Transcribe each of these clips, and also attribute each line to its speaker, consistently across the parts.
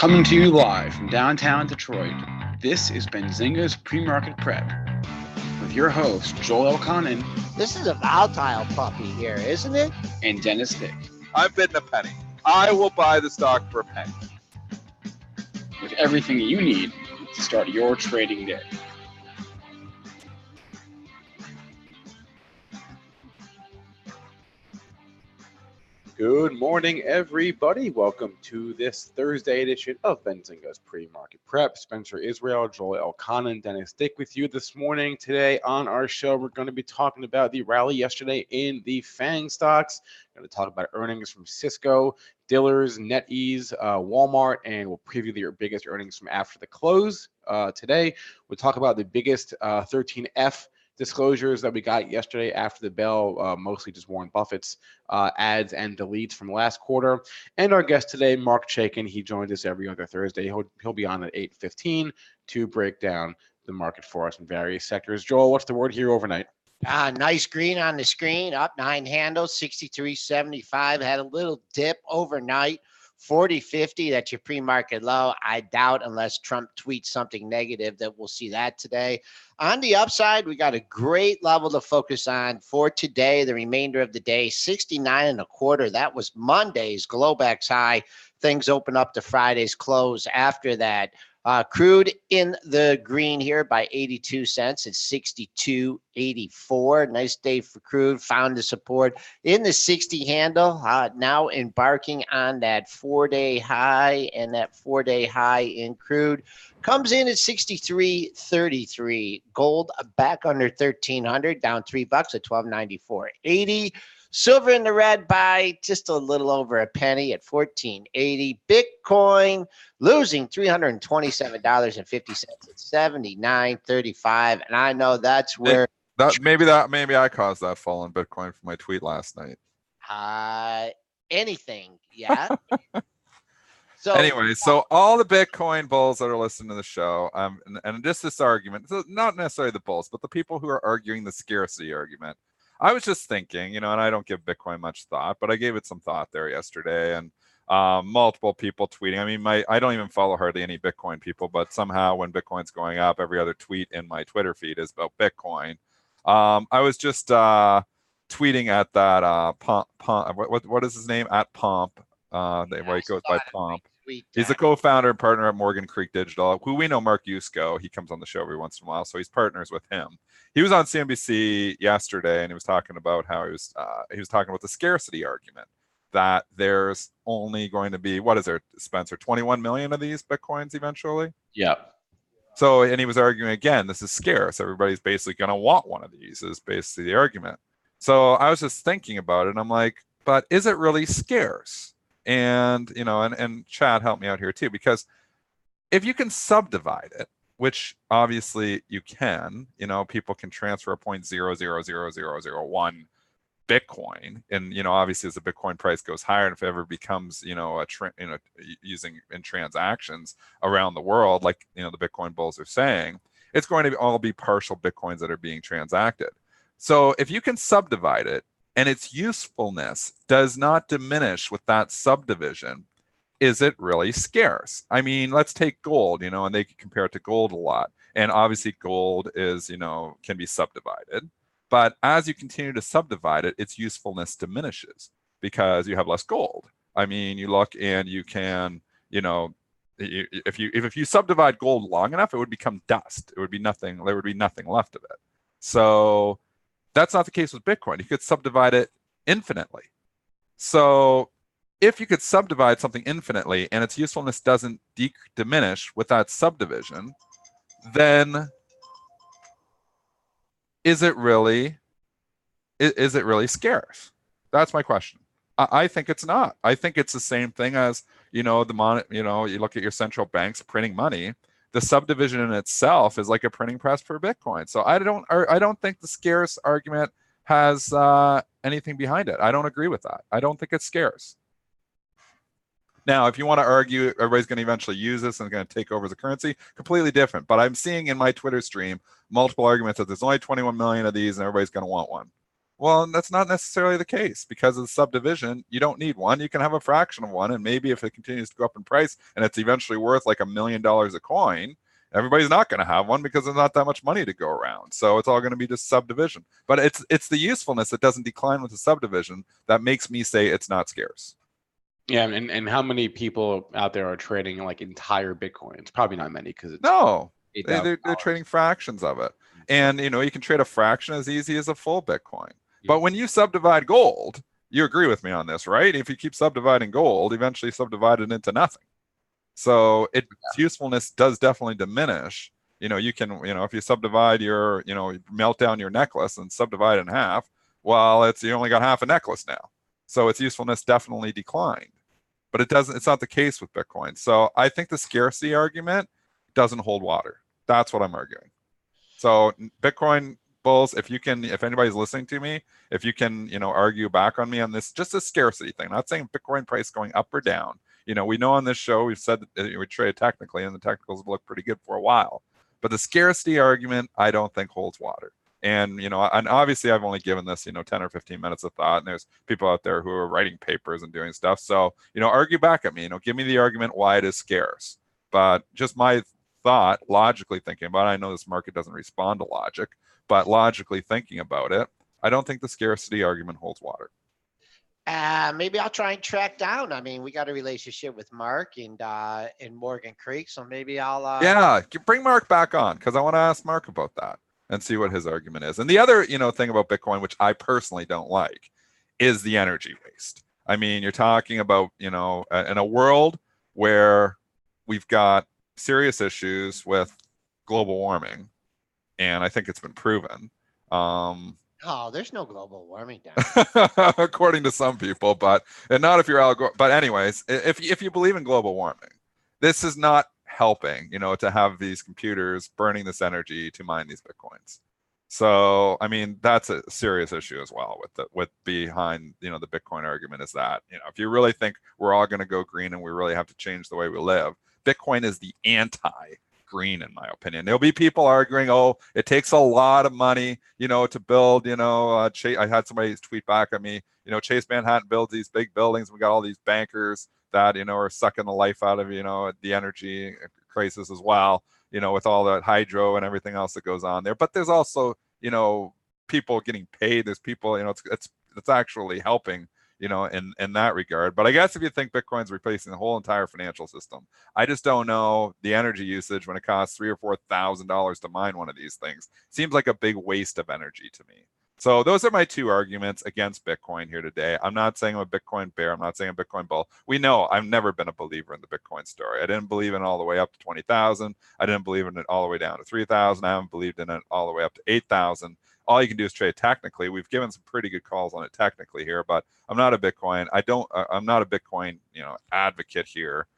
Speaker 1: Coming to you live from downtown Detroit, this is Benzinga's PreMarket Prep with your host, Joel Elconin.
Speaker 2: This is a volatile puppy here, isn't it?
Speaker 1: And Dennis Dick.
Speaker 3: I'm bidding a penny. I will buy the stock for a penny.
Speaker 1: With everything you need to start your trading day.
Speaker 3: Good morning, everybody. Welcome to this Thursday edition of Benzinga's Pre-Market Prep. Spencer Israel, Joel Elconin, Dennis Dick with you this morning. Today on our show, we're going to be talking about the rally yesterday in the FANG stocks. We're going to talk about earnings from CSCO, Dillard's, NetEase, Walmart, and we'll preview your biggest earnings from after the close. Today, we'll talk about the biggest 13F disclosures that we got yesterday after the bell, mostly just Warren Buffett's ads and deletes from last quarter. And our guest today, Marc Chaikin, he joins us every other Thursday. He'll be on at 8:15 to break down the market for us in various sectors. Joel, what's the word here overnight?
Speaker 2: Nice green on the screen, up 9 handles, 63.75. Had a little dip overnight. 40.50, that's your pre-market low. I doubt, unless Trump tweets something negative, that we'll see that today. On the upside, we got a great level to focus on for today, the remainder of the day, 69.25. That was Monday's Globex high. Things open up to Friday's close after that. Crude in the green here by 82 cents at 62.84. Nice day for crude. Found the support in the 60 handle. Now embarking on that 4-day high, and that 4-day high in crude comes in at 63.33. Gold back under 1,300, down $3 at 1294.80. Silver in the red by just a little over a penny at 14.80. Bitcoin losing $327.50 at 79.35. And I know that's where
Speaker 3: maybe I caused that fall in Bitcoin for my tweet last night.
Speaker 2: Anything, yeah. So
Speaker 3: anyway, so all the Bitcoin bulls that are listening to the show, and just this argument, so not necessarily the bulls, but the people who are arguing the scarcity argument. I was just thinking, and I don't give Bitcoin much thought, but I gave it some thought there yesterday, and multiple people tweeting. I mean, I don't even follow hardly any Bitcoin people, but somehow when Bitcoin's going up, every other tweet in my Twitter feed is about Bitcoin. I was just tweeting at that Pomp. What is his name? At Pomp. Where he goes by Pomp. He's the co-founder and partner at Morgan Creek Digital, who we know, Marc Yusko. He comes on the show every once in a while, so he's partners with him. He was on CNBC yesterday, and he was talking about how he was talking about the scarcity argument, that there's only going to be, what is there, Spencer, 21 million of these Bitcoins eventually?
Speaker 1: Yeah.
Speaker 3: So, and he was arguing again, this is scarce. Everybody's basically going to want one of these, is basically the argument. So I was just thinking about it, and I'm like, but is it really scarce? And, and Chad helped me out here too, because if you can subdivide it, which obviously you can, people can transfer 0.000001 Bitcoin, and obviously as the Bitcoin price goes higher, and if it ever becomes using in transactions around the world, like the Bitcoin bulls are saying, it's going to all be partial Bitcoins that are being transacted. So if you can subdivide it, and its usefulness does not diminish with that subdivision, is it really scarce? I mean, let's take gold, and they can compare it to gold a lot. And obviously gold is, can be subdivided. But as you continue to subdivide it, its usefulness diminishes because you have less gold. I mean, you look and you can, if you subdivide gold long enough, it would become dust. It would be nothing. There would be nothing left of it. So that's not the case with Bitcoin. You could subdivide it infinitely. So if you could subdivide something infinitely and its usefulness doesn't diminish with that subdivision, then is it really scarce? That's my question. I think it's not. I think it's the same thing as, you look at your central banks printing money. The subdivision in itself is like a printing press for Bitcoin. So I don't think the scarce argument has anything behind it. I don't agree with that. I don't think it's scarce. Now, if you want to argue everybody's going to eventually use this and going to take over as a currency, completely different. But I'm seeing in my Twitter stream multiple arguments that there's only 21 million of these and everybody's going to want one. Well, that's not necessarily the case because of the subdivision. You don't need one. You can have a fraction of one. And maybe if it continues to go up in price and it's eventually worth like $1 million a coin, everybody's not going to have one because there's not that much money to go around. So it's all going to be just subdivision. But it's the usefulness that doesn't decline with the subdivision that makes me say it's not scarce.
Speaker 1: Yeah, and how many people out there are trading like entire Bitcoins? Probably not many because it's
Speaker 3: they're trading fractions of it. And you can trade a fraction as easy as a full Bitcoin. But when you subdivide gold, you agree with me on this, right? If you keep subdividing gold, eventually subdivide it into nothing. So its usefulness does definitely diminish. You can, if you subdivide your, melt down your necklace and subdivide it in half, well, you only got half a necklace now. So its usefulness definitely declined. But it's not the case with Bitcoin. So I think the scarcity argument doesn't hold water. That's what I'm arguing. So Bitcoin bulls, if anybody's listening to me, if you can, argue back on me on this, just a scarcity thing, not saying Bitcoin price going up or down. We know on this show, we've said that we trade technically and the technicals have looked pretty good for a while, but the scarcity argument, I don't think holds water. And, and obviously I've only given this, 10 or 15 minutes of thought, and there's people out there who are writing papers and doing stuff. So, argue back at me, give me the argument why it is scarce. But just my thought, logically thinking about it, I know this market doesn't respond to logic, but logically thinking about it, I don't think the scarcity argument holds water.
Speaker 2: Maybe I'll try and track down. I mean, we got a relationship with Marc and Morgan Creek, so maybe I'll
Speaker 3: bring Marc back on because I want to ask Marc about that and see what his argument is. And the other thing about Bitcoin, which I personally don't like, is the energy waste. I mean, you're talking about in a world where we've got serious issues with global warming, and I think it's been proven.
Speaker 2: Oh, there's no global warming down.
Speaker 3: According to some people, and not if you're Al Gore. But anyways, if you believe in global warming, this is not helping, to have these computers burning this energy to mine these Bitcoins. So, I mean, that's a serious issue as well with behind, the Bitcoin argument is that, if you really think we're all going to go green and we really have to change the way we live, Bitcoin is the anti-green, in my opinion. There'll be people arguing, oh, it takes a lot of money, to build, I had somebody tweet back at me, Chase Manhattan builds these big buildings. We got all these bankers that, are sucking the life out of, the energy crisis as well, with all that hydro and everything else that goes on there. But there's also, people getting paid. There's people, it's actually helping, in that regard. But I guess if you think Bitcoin's replacing the whole entire financial system, I just don't know the energy usage when it costs $3,000 or $4,000 to mine one of these things. Seems like a big waste of energy to me. So those are my two arguments against Bitcoin here today. I'm not saying I'm a Bitcoin bear. I'm not saying a Bitcoin bull. We know I've never been a believer in the Bitcoin story. I didn't believe in it all the way up to 20,000. I didn't believe in it all the way down to 3,000. I haven't believed in it all the way up to 8,000. All you can do is trade technically. We've given some pretty good calls on it technically here, but I'm not a Bitcoin. I'm not a Bitcoin, advocate here.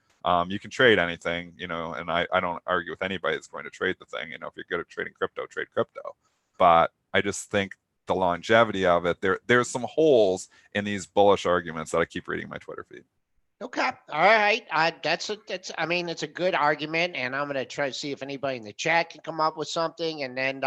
Speaker 3: You can trade anything, and I don't argue with anybody that's going to trade the thing. If you're good at trading crypto, trade crypto. But I just think the longevity of it, there's some holes in these bullish arguments that I keep reading in my Twitter feed.
Speaker 2: Okay. All right. It's a good argument, and I'm going to try to see if anybody in the chat can come up with something, and then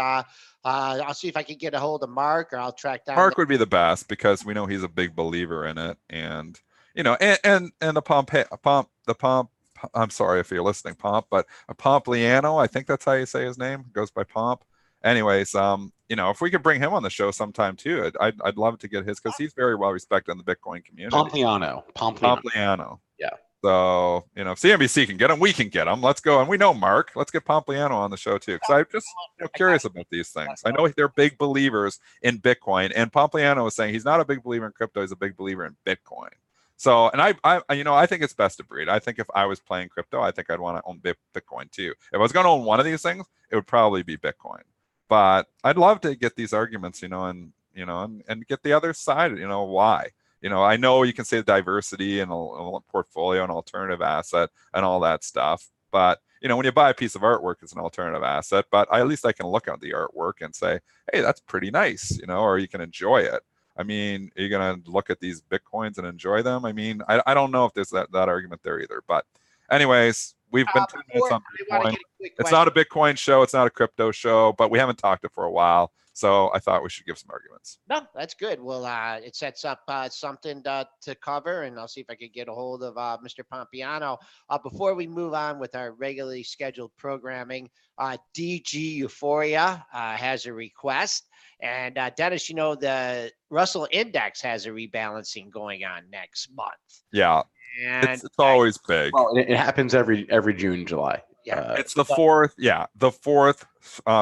Speaker 2: I'll see if I can get a hold of Marc, or I'll track down.
Speaker 3: Marc would be the best because we know he's a big believer in it, and and the Pomp. I'm sorry if you're listening, Pomp, but Pompliano, I think that's how you say his name. Goes by Pomp. Anyways, if we could bring him on the show sometime too, I'd love to get his because he's very well respected in the Bitcoin community. Pompliano.
Speaker 1: Yeah.
Speaker 3: So if CNBC can get him, we can get him. Let's go, and we know Marc. Let's get Pompliano on the show too, because I'm just curious about these things. I know they're big believers in Bitcoin, and Pompliano was saying he's not a big believer in crypto; he's a big believer in Bitcoin. So, and I think it's best of breed. I think if I was playing crypto, I think I'd want to own Bitcoin too. If I was going to own one of these things, it would probably be Bitcoin. But I'd love to get these arguments, and get the other side, why. I know you can say diversity and a portfolio and alternative asset and all that stuff. But, when you buy a piece of artwork, it's an alternative asset. But at least I can look at the artwork and say, hey, that's pretty nice, or you can enjoy it. I mean, are you going to look at these Bitcoins and enjoy them? I mean, I don't know if there's that argument there either. But anyways, we've been 2 minutes on Bitcoin. It's not a Bitcoin show. It's not a crypto show, but we haven't talked it for a while. So I thought we should give some arguments.
Speaker 2: No, that's good. Well, it sets up something to cover, and I'll see if I can get a hold of Mr. Pompiano. Before we move on with our regularly scheduled programming, DG Euphoria has a request. And Dennis, the Russell Index has a rebalancing going on next month.
Speaker 3: Yeah,
Speaker 2: and
Speaker 3: it's always big.
Speaker 1: Well, it happens every June, July.
Speaker 2: Yeah.
Speaker 3: It's the fourth. Yeah, the fourth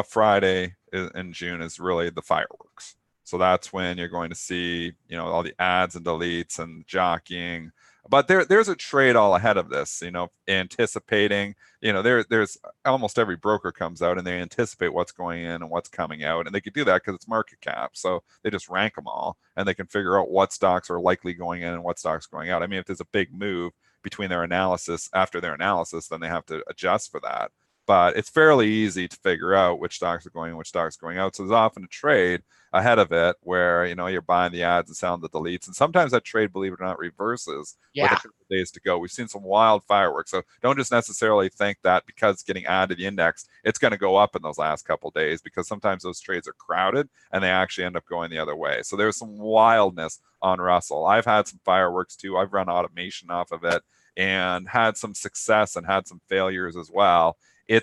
Speaker 3: Friday in June is really the fireworks. So that's when you're going to see, all the ads and deletes and jockeying. But there's a trade all ahead of this, anticipating. There's almost every broker comes out and they anticipate what's going in and what's coming out, and they can do that because it's market cap. So they just rank them all, and they can figure out what stocks are likely going in and what stocks going out. I mean, if there's a big move between their analysis, after their analysis, then they have to adjust for that. But it's fairly easy to figure out which stocks are going in, which stocks are going out. So there's often a trade ahead of it where, you're buying the ads and selling the deletes. And sometimes that trade, believe it or not, reverses with a couple of days to go. We've seen some wild fireworks. So don't just necessarily think that because it's getting added to the index, it's going to go up in those last couple of days, because sometimes those trades are crowded and they actually end up going the other way. So there's some wildness on Russell. I've had some fireworks too. I've run automation off of it and had some success and had some failures as well. You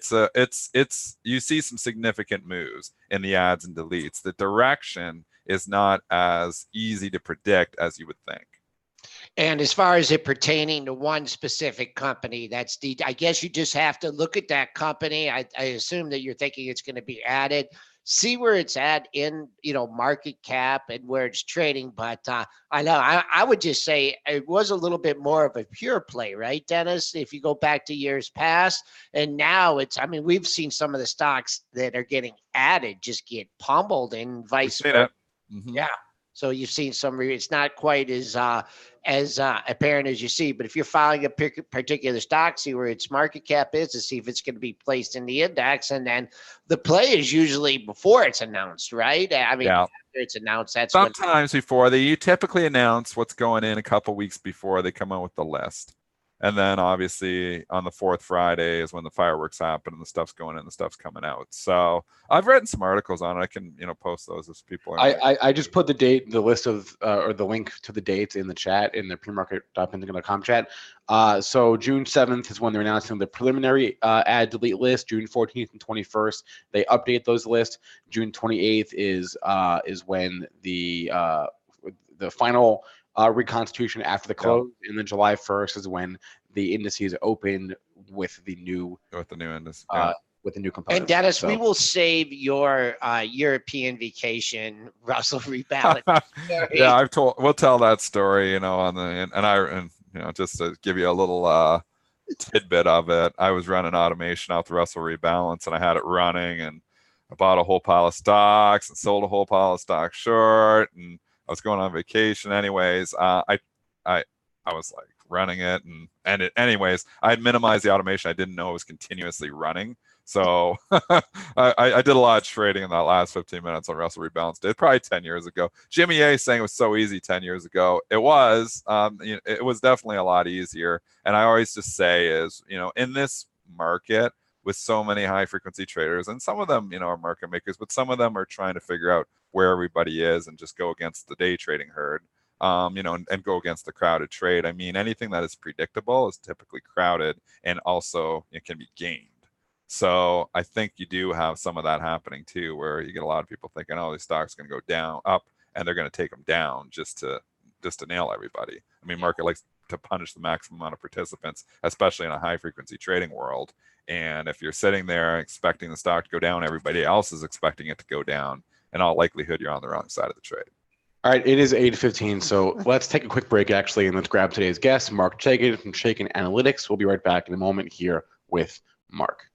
Speaker 3: see some significant moves in the ads and deletes. The direction is not as easy to predict as you would think.
Speaker 2: And as far as it pertaining to one specific company, I guess you just have to look at that company. I assume that you're thinking it's going to be added. See where it's at in, market cap and where it's trading. But I know I would just say it was a little bit more of a pure play, right, Dennis? If you go back to years past, and now we've seen some of the stocks that are getting added just get pummeled and vice versa.
Speaker 3: Mm-hmm.
Speaker 2: Yeah. So you've seen it's not quite as apparent as you see, but if you're following a particular stock, see where its market cap is to see if it's going to be placed in the index. And then the play is usually before it's announced, right? After it's announced, that's
Speaker 3: sometimes before you typically announce what's going in a couple weeks before they come out with the list. And then obviously on the fourth Friday is when the fireworks happen and the stuff's going in and the stuff's coming out. So I've written some articles on it. I can, post those if people are.
Speaker 1: I just put the list of, or the link to the dates in the chat, in the premarket.benzinga.com chat. So June 7th is when they're announcing the preliminary ad delete list. June 14th and 21st, they update those lists. June 28th is when the final reconstitution after the close, and then July 1st is when the indices open with the new
Speaker 3: index,
Speaker 1: with the new components.
Speaker 2: And Dennis, we will save your European vacation, Russell rebalance.
Speaker 3: Yeah, we'll tell that story, just to give you a little tidbit of it. I was running automation off the Russell rebalance, and I had it running, and I bought a whole pile of stocks and sold a whole pile of stocks short, and I was going on vacation anyways. I was like running it, anyways, I had minimized the automation. I didn't know it was continuously running. So I did a lot of trading in that last 15 minutes on Russell rebalanced it probably 10 years ago. Jimmy A saying it was so easy 10 years ago. It was, it was definitely a lot easier. And I always just say is, in this market with so many high frequency traders, and some of them, are market makers, but some of them are trying to figure out where everybody is and just go against the day trading herd, and go against the crowded trade. I mean, anything that is predictable is typically crowded, and also it can be gained. So I think you do have some of that happening too, where you get a lot of people thinking, oh, these stocks going to go up, and they're going to take them down just to nail everybody. I mean, market likes to punish the maximum amount of participants, especially in a high frequency trading world. And if you're sitting there expecting the stock to go down, everybody else is expecting it to go down. In all likelihood, you're on the wrong side of the trade.
Speaker 1: All right, it is 8:15, so let's take a quick break, actually, and let's grab today's guest, Marc Chaikin from Chaikin Analytics. We'll be right back in a moment here with Marc.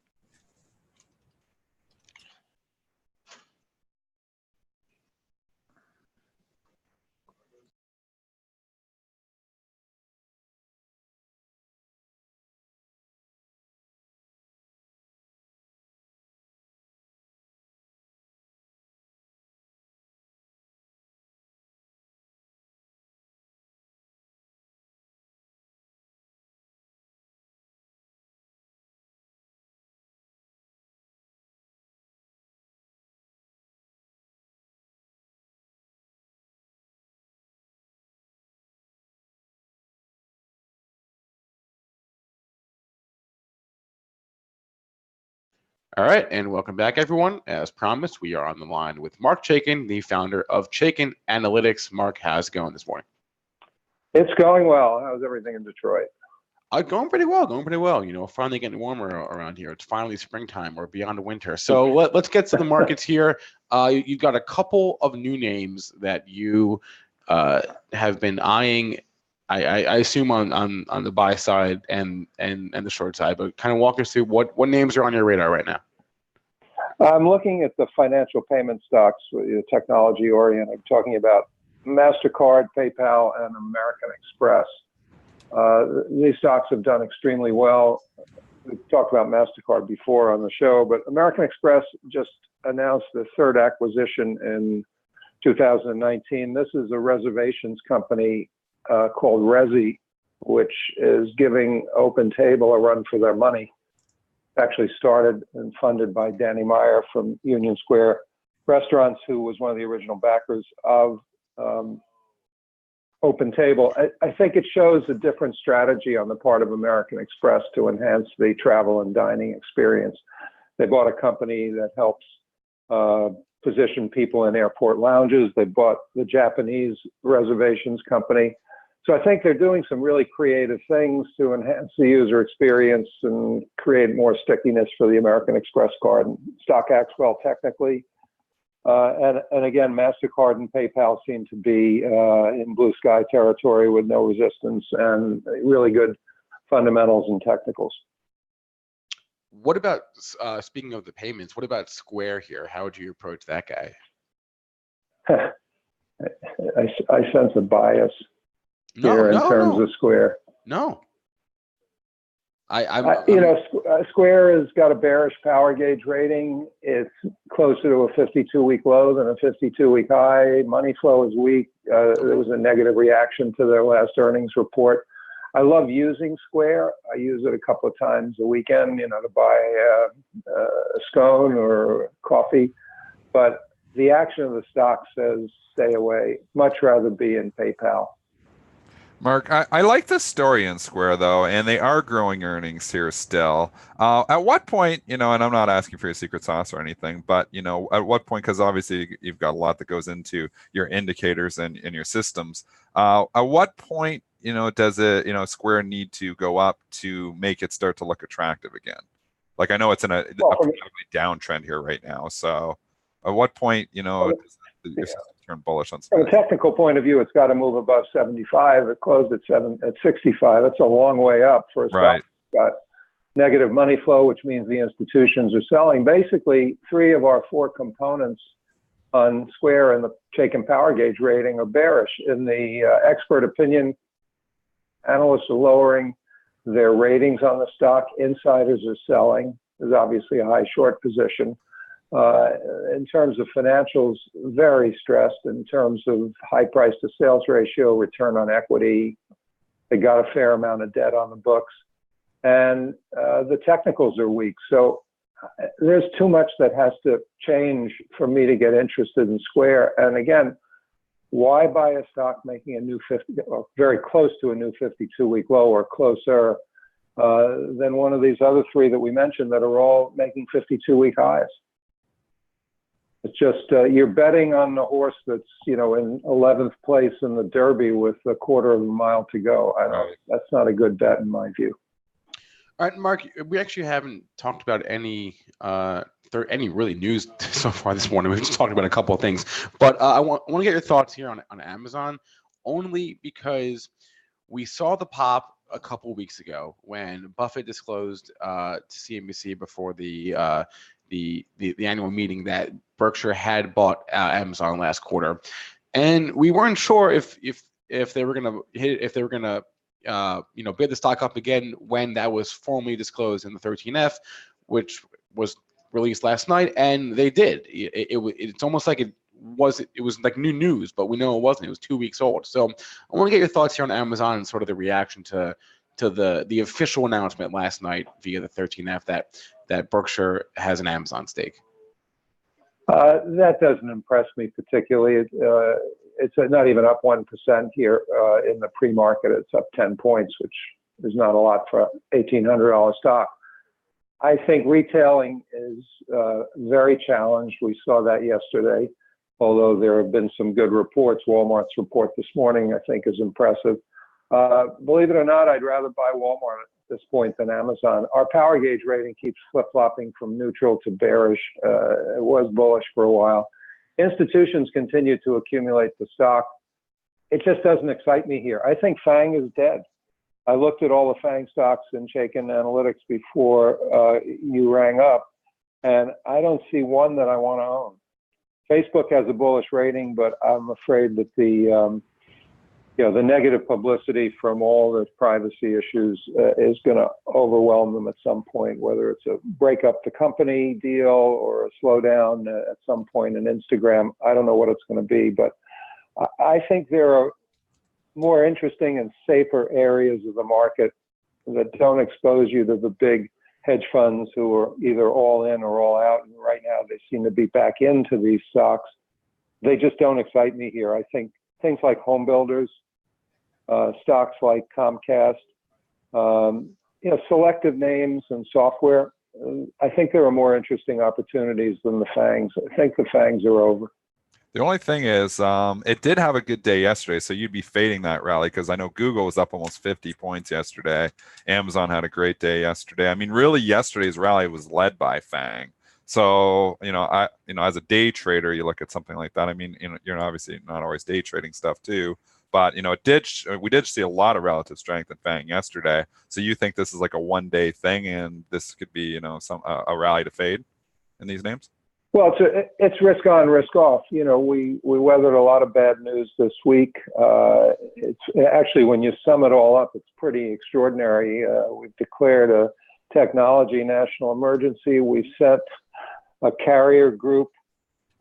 Speaker 1: All right, and welcome back, everyone. As promised, we are on the line with Marc Chaikin, the founder of Chaikin Analytics. Marc, how's it going this morning?
Speaker 4: It's going well. How's everything in Detroit?
Speaker 1: Going pretty well, going pretty well. You know, finally getting warmer around here. It's finally springtime. We're beyond winter. So let's get to the markets here. You've got a couple of new names that you have been eyeing. I assume on the buy side and the short side, but kind of walk us through what names are on your radar right now.
Speaker 4: I'm looking at the financial payment stocks, technology oriented. I'm talking about MasterCard, PayPal, and American Express. These stocks have done extremely well. We've talked about MasterCard before on the show, but American Express just announced the third acquisition in 2019. This is a reservations company called Resi, which is giving OpenTable a run for their money. Actually started and funded by Danny Meyer from Union Square Restaurants, who was one of the original backers of OpenTable. I think it shows a different strategy on the part of American Express to enhance the travel and dining experience. They bought a company that helps position people in airport lounges. They bought the Japanese reservations company. So I think they're doing some really creative things to enhance the user experience and create more stickiness for the American Express card. And stock acts well technically. And again, MasterCard and PayPal seem to be in blue sky territory with no resistance and really good fundamentals and technicals.
Speaker 1: What about, speaking of the payments, what about Square here? How would you approach that guy?
Speaker 4: I sense a bias here in terms of Square.
Speaker 1: No.
Speaker 4: Square has got a bearish power gauge rating. It's closer to a 52-week low than a 52-week high. Money flow is weak. There was a negative reaction to their last earnings report. I love using Square. I use it a couple of times a weekend, to buy a scone or coffee. But the action of the stock says stay away. Much rather be in PayPal.
Speaker 3: Marc, I like the story in Square, though, and they are growing earnings here still. At what point, and I'm not asking for your secret sauce or anything, but, at what point, because obviously you've got a lot that goes into your indicators and your systems. At what point, does it, Square need to go up to make it start to look attractive again? Like, I know it's in a downtrend here right now. So at what point, does your system turn bullish on Square?
Speaker 4: From a technical point of view, it's got to move above 75. It closed at 65. That's a long way up for a stock. It's got negative money flow, which means the institutions are selling. Basically, 3 of our 4 components on Square and the Chaikin power gauge rating are bearish. In the expert opinion, analysts are lowering their ratings on the stock. Insiders are selling. There's obviously a high short position. In terms of financials, very stressed in terms of high price to sales ratio, return on equity. They got a fair amount of debt on the books, and the technicals are weak. So there's too much that has to change for me to get interested in Square. And again, why buy a stock making a new 50 or very close to a new 52-week low or closer than one of these other 3 that we mentioned that are all making 52-week highs? It's just you're betting on the horse that's in 11th place in the Derby with a quarter of a mile to go. That's not a good bet in my view.
Speaker 1: All right, Marc, we actually haven't talked about any really news so far this morning. We've just talked about a couple of things, but I want to get your thoughts here on Amazon, only because we saw the pop a couple of weeks ago when Buffett disclosed to CNBC before the annual meeting that Berkshire had bought Amazon last quarter, and we weren't sure if they were going to hit, if they were going to bid the stock up again when that was formally disclosed in the 13F, which was released last night, and they did. It's almost like it was like new news, but we know it wasn't. It was 2 weeks old. So I want to get your thoughts here on Amazon and sort of the reaction to the official announcement last night via the 13F that Berkshire has an Amazon stake.
Speaker 4: That doesn't impress me particularly. It's not even up 1% here in the pre-market. It's up 10 points, which is not a lot for $1,800 stock. I think retailing is very challenged. We saw that yesterday, although there have been some good reports. Walmart's report this morning, I think, is impressive. Believe it or not, I'd rather buy Walmart at this point than Amazon. Our power gauge rating keeps flip-flopping from neutral to bearish. It was bullish for a while. Institutions continue to accumulate the stock. It just doesn't excite me here. I think FANG is dead. I looked at all the FANG stocks in Chaikin Analytics before you rang up, and I don't see one that I want to own. Facebook has a bullish rating, but I'm afraid that the negative publicity from all the privacy issues is going to overwhelm them at some point, whether it's a break up the company deal or a slowdown at some point in Instagram. I don't know what it's going to be, but I think there are more interesting and safer areas of the market that don't expose you to the big hedge funds who are either all in or all out. And right now they seem to be back into these stocks. They just don't excite me here. I think things like home builders, stocks like Comcast, selective names and software. I think there are more interesting opportunities than the FANGs. I think the FANGs are over.
Speaker 3: The only thing is, it did have a good day yesterday, so you'd be fading that rally because I know Google was up almost 50 points yesterday. Amazon had a great day yesterday. I mean, really, yesterday's rally was led by FANG. So, as a day trader, you look at something like that. I mean, you're obviously not always day trading stuff too, but we did see a lot of relative strength in FANG yesterday. So you think this is like a one-day thing, and this could be, a rally to fade in these names?
Speaker 4: Well, it's risk on, risk off. We weathered a lot of bad news this week. It's actually, when you sum it all up, it's pretty extraordinary. We've declared a technology national emergency. We've sent a carrier group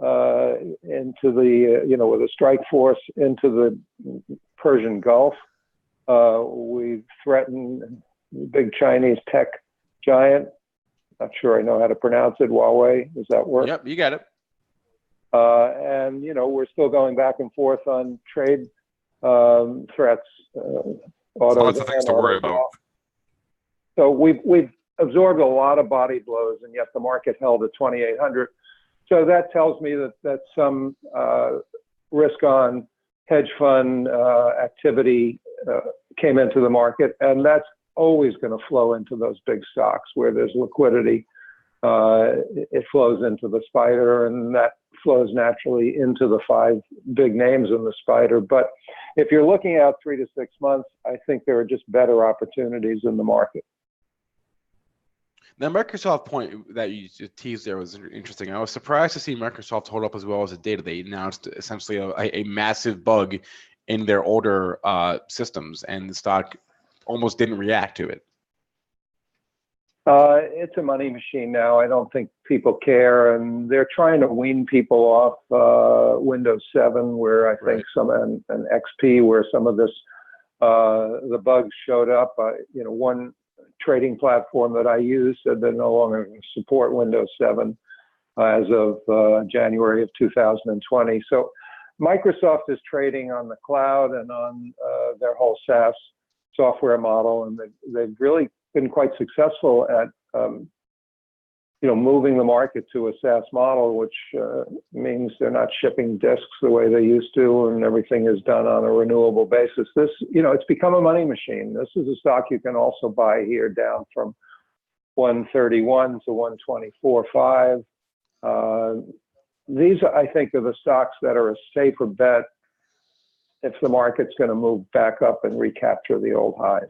Speaker 4: into the, with a strike force into the Persian Gulf. We've threatened big Chinese tech giant. Not sure I know how to pronounce it. Huawei, does that work?
Speaker 1: Yep, you got it.
Speaker 4: And we're still going back and forth on trade threats.
Speaker 3: Lots of things to worry about.
Speaker 4: So we've absorbed a lot of body blows, and yet the market held at 2,800. So that tells me that some risk on hedge fund activity came into the market, and that's always going to flow into those big stocks where there's liquidity. It flows into the spider, and that flows naturally into the 5 big names in the spider. But if you're looking out 3 to 6 months, I think there are just better opportunities in the market.
Speaker 1: The Microsoft point that you teased there was interesting. I was surprised to see Microsoft hold up as well as it did. They announced essentially a massive bug in their older systems, and the stock almost didn't react to it.
Speaker 4: It's a money machine now. I don't think people care, and they're trying to wean people off Windows 7, where I think and XP, where some of this the bugs showed up. One trading platform that I use said they're no longer going to support Windows 7 as of January of 2020. So Microsoft is trading on the cloud and on their whole SaaS software model, and they've really been quite successful at moving the market to a SaaS model, which means they're not shipping disks the way they used to, and everything is done on a renewable basis. This, it's become a money machine. This is a stock you can also buy here down from 131 to 124.5. These, I think, are the stocks that are a safer bet if the market's going to move back up and recapture the old highs.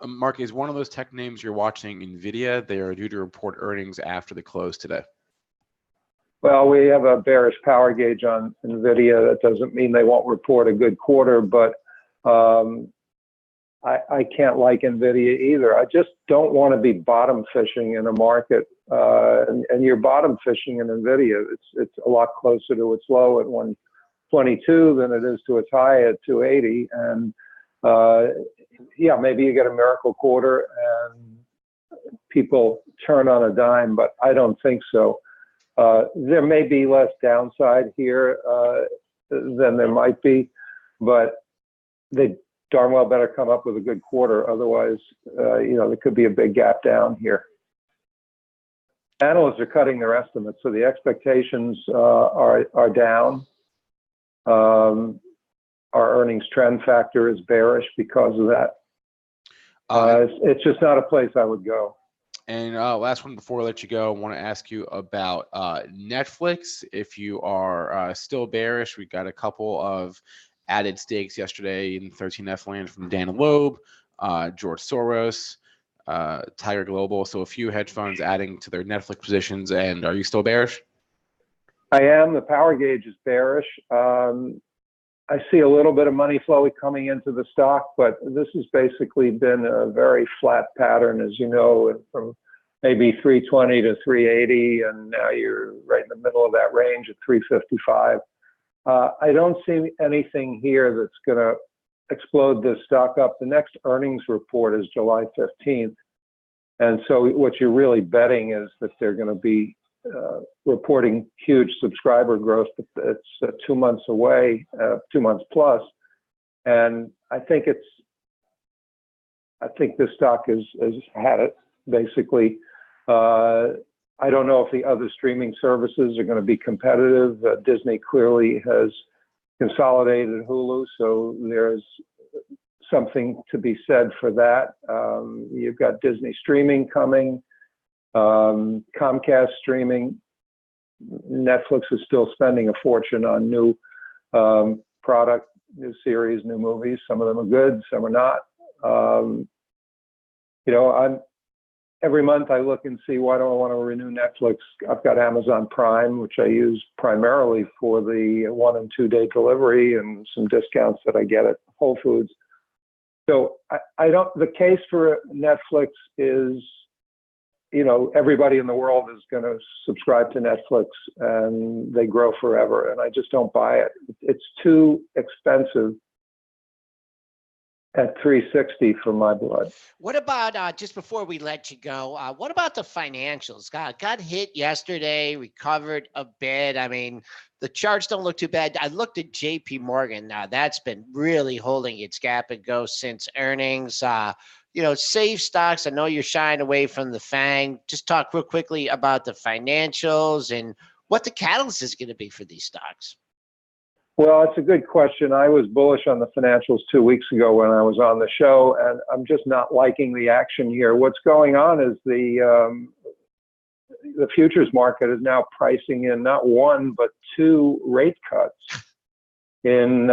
Speaker 1: Marc, is one of those tech names you're watching NVIDIA? They are due to report earnings after the close today.
Speaker 4: Well, we have a bearish power gauge on NVIDIA. That doesn't mean they won't report a good quarter, but I can't like NVIDIA either. I just don't want to be bottom fishing in a market. And you're bottom fishing in NVIDIA. It's a lot closer to its low at 122 than it is to its high at 280. And maybe you get a miracle quarter and people turn on a dime, but I don't think so. There may be less downside here than there might be, but they darn well better come up with a good quarter. Otherwise, there could be a big gap down here. analysts are cutting their estimates, so the expectations are down. Our earnings trend factor is bearish because of that. It's just not a place I would go.
Speaker 1: And last one before I let you go, I want to ask you about Netflix. If you are still bearish, we got a couple of added stakes yesterday in 13F land from Dan Loeb, George Soros, Tiger Global. So a few hedge funds adding to their Netflix positions. And are you still bearish?
Speaker 4: I am. The power gauge is bearish. I see a little bit of money flow coming into the stock, but this has basically been a very flat pattern, as you know, from maybe 320 to 380, and now you're right in the middle of that range at 355. I don't see anything here that's going to explode this stock up. The next earnings report is July 15th, and so what you're really betting is that they're going to be reporting huge subscriber growth, but it's 2 months away, 2 months plus, and I think this stock has had it basically. I don't know if the other streaming services are going to be competitive. Disney clearly has consolidated Hulu, so there's something to be said for that. You've got Disney streaming coming. Comcast streaming. Netflix is still spending a fortune on new product, new series, new movies. Some of them are good, some are not. Every month I look and see, why do I want to renew Netflix? I've got Amazon Prime, which I use primarily for the 1 and 2 day delivery and some discounts that I get at Whole Foods. So the case for Netflix is, everybody in the world is going to subscribe to Netflix and they grow forever. And I just don't buy it. It's too expensive at 360 for my blood.
Speaker 2: What about, just before we let you go, what about the financials? Got hit yesterday, recovered a bit. I mean, the charts don't look too bad. I looked at JP Morgan. That's been really holding its gap and go since earnings. Safe stocks. I know you're shying away from the FANG. Just talk real quickly about the financials and what the catalyst is going to be for these stocks.
Speaker 4: Well, it's a good question. I was bullish on the financials 2 weeks ago when I was on the show, and I'm just not liking the action here. What's going on is the futures market is now pricing in not 1, but 2 rate cuts in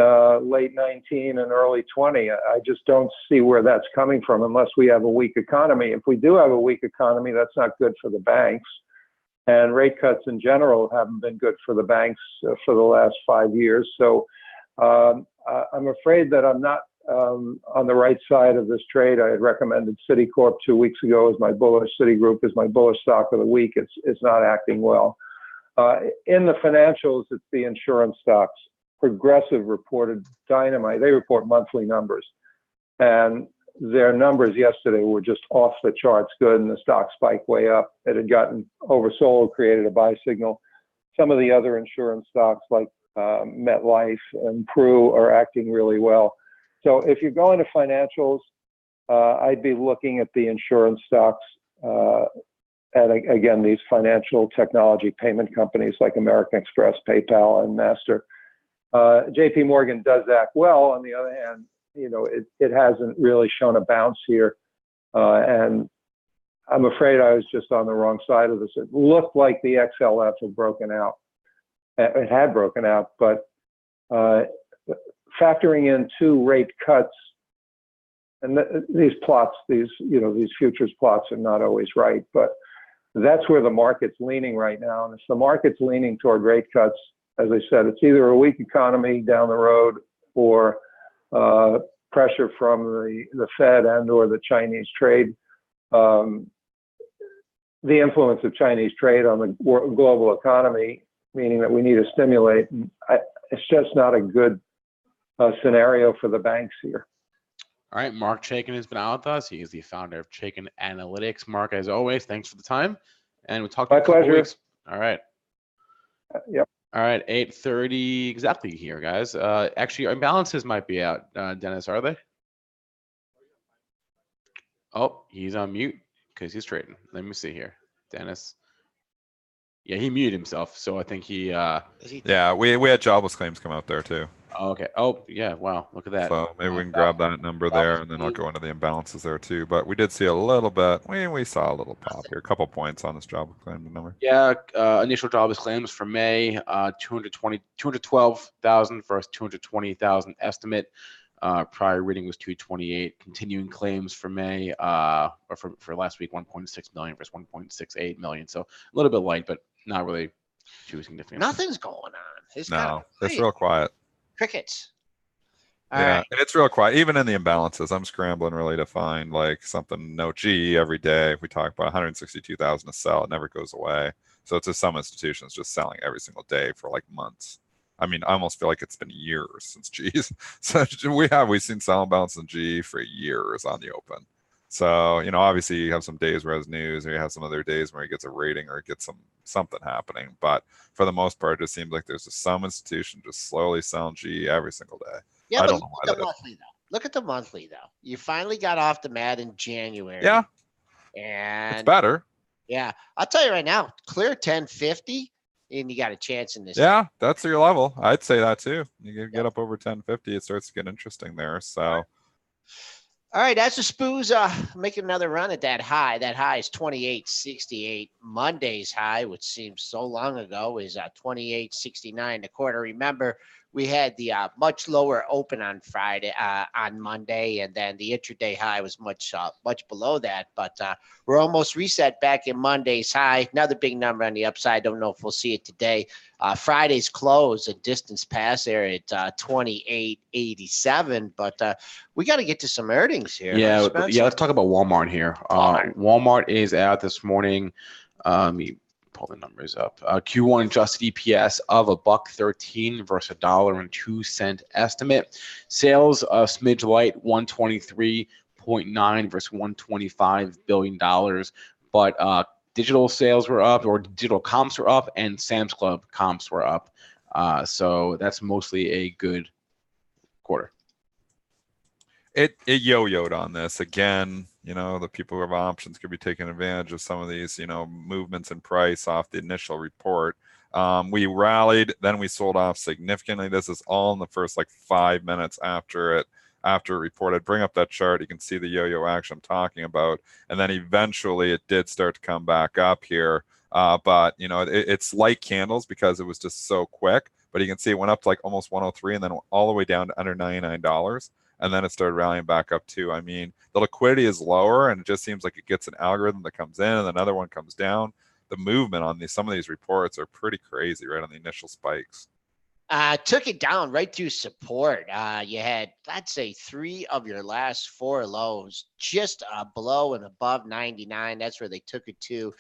Speaker 4: late 19 and early 20. I just don't see where that's coming from unless we have a weak economy. If we do have a weak economy, that's not good for the banks. And rate cuts in general haven't been good for the banks for the last 5 years. So I'm afraid that I'm not on the right side of this trade. I had recommended Citicorp 2 weeks ago as my bullish. Citigroup is my bullish stock of the week. It's not acting well. In the financials, it's the insurance stocks. Progressive reported dynamite. They report monthly numbers. And their numbers yesterday were just off the charts good, and the stock spiked way up. It had gotten oversold, created a buy signal. Some of the other insurance stocks like MetLife and Pru are acting really well. So if you're going to financials, I'd be looking at the insurance stocks and again, these financial technology payment companies like American Express, PayPal, and Master. JP Morgan does act well. On the other hand, it hasn't really shown a bounce here. And I'm afraid I was just on the wrong side of this. It looked like the XLF had broken out. It had broken out, but factoring in 2 rate cuts, and these plots, these futures plots are not always right, but that's where the market's leaning right now. And if the market's leaning toward rate cuts, as I said, it's either a weak economy down the road or pressure from the Fed and or the Chinese trade. The influence of Chinese trade on the global economy, meaning that we need to stimulate, it's just not a good scenario for the banks here.
Speaker 1: All right, Marc Chaikin has been on with us. He is the founder of Chaikin Analytics. Marc, as always, thanks for the time, and we'll talk to you in a couple weeks. All right.
Speaker 4: Yep.
Speaker 1: All right, 8:30 exactly here, guys. Actually, our balances might be out. Dennis, are they? Oh, he's on mute because he's trading. Let me see here. Dennis, Yeah, he muted himself, so I think he.
Speaker 3: Yeah, we had jobless claims come out there too.
Speaker 1: Okay. Oh, yeah. Wow. Look at that.
Speaker 3: So maybe we can grab that number there, and then I'll go into the imbalances there too. But we did see a little bit. We saw a little pop here, a couple points on this jobless claim number.
Speaker 1: Yeah. Initial jobless claims for May, 212,000 versus 220,000 estimate. Prior reading was 228. Continuing claims for May, or for last week, 1.6 million versus 1.68 million. So a little bit light, but not really too significant.
Speaker 2: Nothing's going on.
Speaker 3: It's real quiet.
Speaker 2: Crickets.
Speaker 3: All right. And it's real quiet, even in the imbalances. I'm scrambling really to find like something. No G every day. We talk about 162,000 to sell. It never goes away. So it's just some institutions just selling every single day for like months. I mean, I almost feel like it's been years since G's. So we've seen selling balance in G for years on the open. So, obviously you have some days where it has news, or you have some other days where it gets a rating or it gets something happening. But for the most part, it just seems like there's just some institution just slowly selling G every single day.
Speaker 2: Yeah, I don't know why that is. Look at the monthly though. You finally got off the mat in January.
Speaker 3: Yeah.
Speaker 2: And
Speaker 3: it's better.
Speaker 2: Yeah. I'll tell you right now, clear 1050 and you got a chance in this.
Speaker 3: Yeah, that's your level. I'd say that too. You get up over 1050, it starts to get interesting there. So
Speaker 2: all right, that's the SPOOs making another run at that high. That high is 28.68. Monday's high, which seems so long ago, is 28.69 a quarter. Remember, we had the much lower open on Friday, on Monday, and then the intraday high was much below that. But we're almost reset back in Monday's high. Another big number on the upside. Don't know if we'll see it today. Friday's close, a distance pass there at 28.87. But we got to get to some earnings here.
Speaker 1: Yeah, let's talk about Walmart here. Walmart is out this morning. Let me pull the numbers up. Q1 adjusted EPS of $1.13 versus $1.02 estimate. Sales smidge light, 123.9 versus $125 billion. But digital sales were up, or digital comps were up, and Sam's Club comps were up. So that's mostly a good quarter.
Speaker 3: It yo-yoed on this again. The people who have options could be taking advantage of some of these, movements in price off the initial report. We rallied, then we sold off significantly. This is all in the first 5 minutes after it reported. Bring up that chart. You can see the yo-yo action I'm talking about. And then eventually it did start to come back up here. But it's light candles because it was just so quick. But you can see it went up to almost 103 and then all the way down to under $99. And then it started rallying back up too. I mean, the liquidity is lower, and it just seems like it gets an algorithm that comes in and another one comes down. The movement on some of these reports are pretty crazy right on the initial spikes.
Speaker 2: Took it down right through support. You had, let's say, 3 of your last 4 lows just below and above 99. That's where they took it to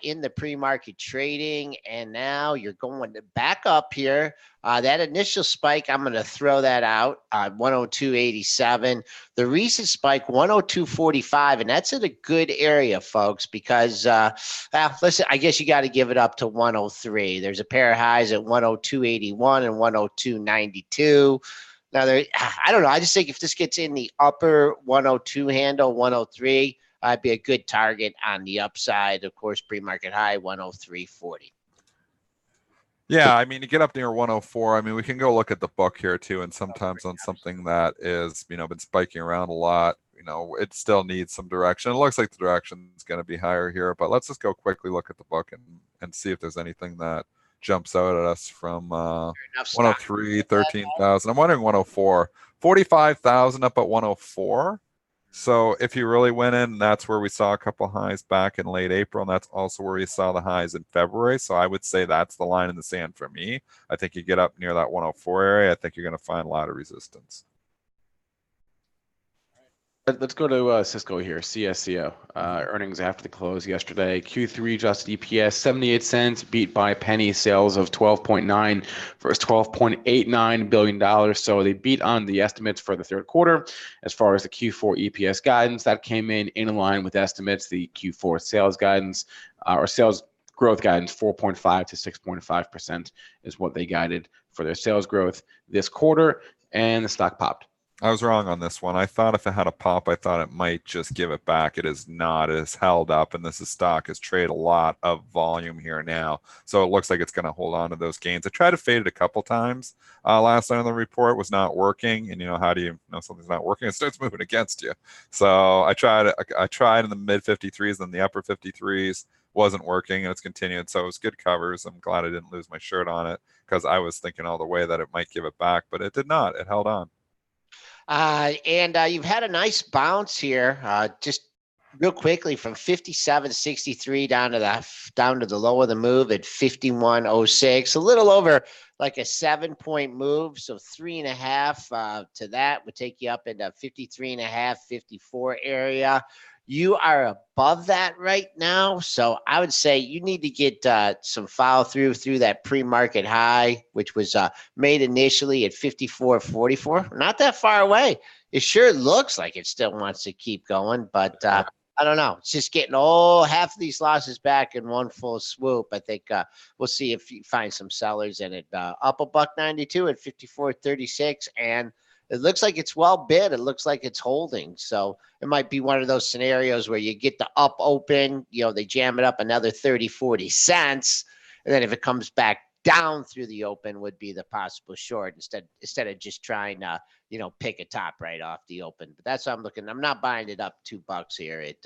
Speaker 2: in the pre-market trading. And now you're going back up here. That initial spike, I'm going to throw that out, 102.87. The recent spike, 102.45. And that's in a good area, folks, because, listen, I guess you got to give it up to 103. There's a pair of highs at 102.81 and 102.92. Now, I don't know. I just think if this gets in the upper 102 handle, 103, I'd be a good target on the upside. Of course, pre-market high, 103.40.
Speaker 3: Yeah, I mean, you get up near 104. I mean, we can go look at the book here too, and sometimes on something that is, been spiking around a lot, it still needs some direction. It looks like the direction is going to be higher here, but let's just go quickly look at the book and see if there's anything that jumps out at us from 103, 13,000. I'm wondering 104, 45,000 up at 104. So if you really went in, that's where we saw a couple highs back in late April, and that's also where you saw the highs in February. So I would say that's the line in the sand for me. I think you get up near that 104 area, I think you're going to find a lot of resistance.
Speaker 1: Let's go to Cisco here, CSCO. Earnings after the close yesterday. Q3 adjusted EPS, 78 cents, beat by a penny. Sales of 12.9 versus $12.89 billion. So they beat on the estimates for the third quarter. As far as the Q4 EPS guidance, that came in line with estimates. The Q4 sales guidance, or sales growth guidance, 4.5 to 6.5% is what they guided for their sales growth this quarter, and the stock popped.
Speaker 3: I was wrong on this one. I thought if it had a pop, I thought it might just give it back. It is not. It is held up, and this is stock has traded a lot of volume here now. So it looks like it's going to hold on to those gains. I tried to fade it a couple times last night on the report. Was not working. And, how do you know something's not working? It starts moving against you. So I tried in the mid 53s, then the upper 53s. Wasn't working, and it's continued. So it was good covers. I'm glad I didn't lose my shirt on it because I was thinking all the way that it might give it back, but it did not. It held on.
Speaker 2: And you've had a nice bounce here, just real quickly from 57.63 down to the low of the move at 51.06, a little over like a 7-point move. So 3.5 to that would take you up into 53.5, 54 area. You are above that right now. So I would say you need to get some follow through that pre-market high, which was made initially at 54.44. Not that far away. It sure looks like it still wants to keep going, but I don't know. It's just getting half of these losses back in one full swoop. I think we'll see if you find some sellers in it. Up $1.92 at 54.36, and it looks like it's well bid. It looks like it's holding. So it might be one of those scenarios where you get the up open, they jam it up another 30, 40 cents. And then if it comes back down through the open would be the possible short instead of just trying to, pick a top right off the open. But that's what I'm looking. I'm not buying it up $2 here at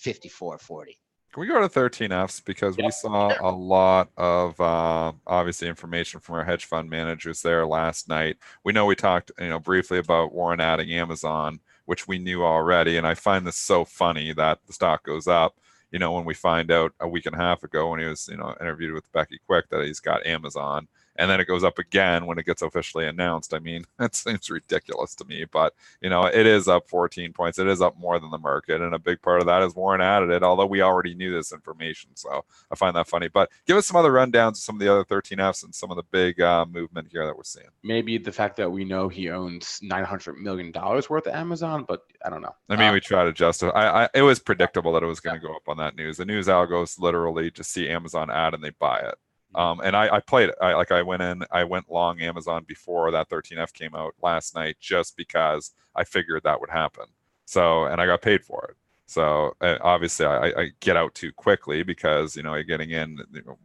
Speaker 2: 54.40.
Speaker 3: Can we go to 13Fs? Because we saw a lot of obviously information from our hedge fund managers there last night. We know we talked briefly about Warren adding Amazon, which we knew already. And I find this so funny that the stock goes up, when we find out a week and a half ago when he was, interviewed with Becky Quick that he's got Amazon. And then it goes up again when it gets officially announced. I mean, that seems ridiculous to me, but it is up 14 points. It is up more than the market. And a big part of that is Warren added it, although we already knew this information. So I find that funny, but give us some other rundowns of some of the other 13Fs and some of the big movement here that we're seeing.
Speaker 1: Maybe the fact that we know he owns $900 million worth of Amazon, but I don't know.
Speaker 3: I mean, we try to justify. It was predictable that it was going to go up on that news. The news algos literally just see Amazon ad and they buy it. And I played it. I went long Amazon before that 13F came out last night just because I figured that would happen. So, and I got paid for it. So obviously I get out too quickly because, you're getting in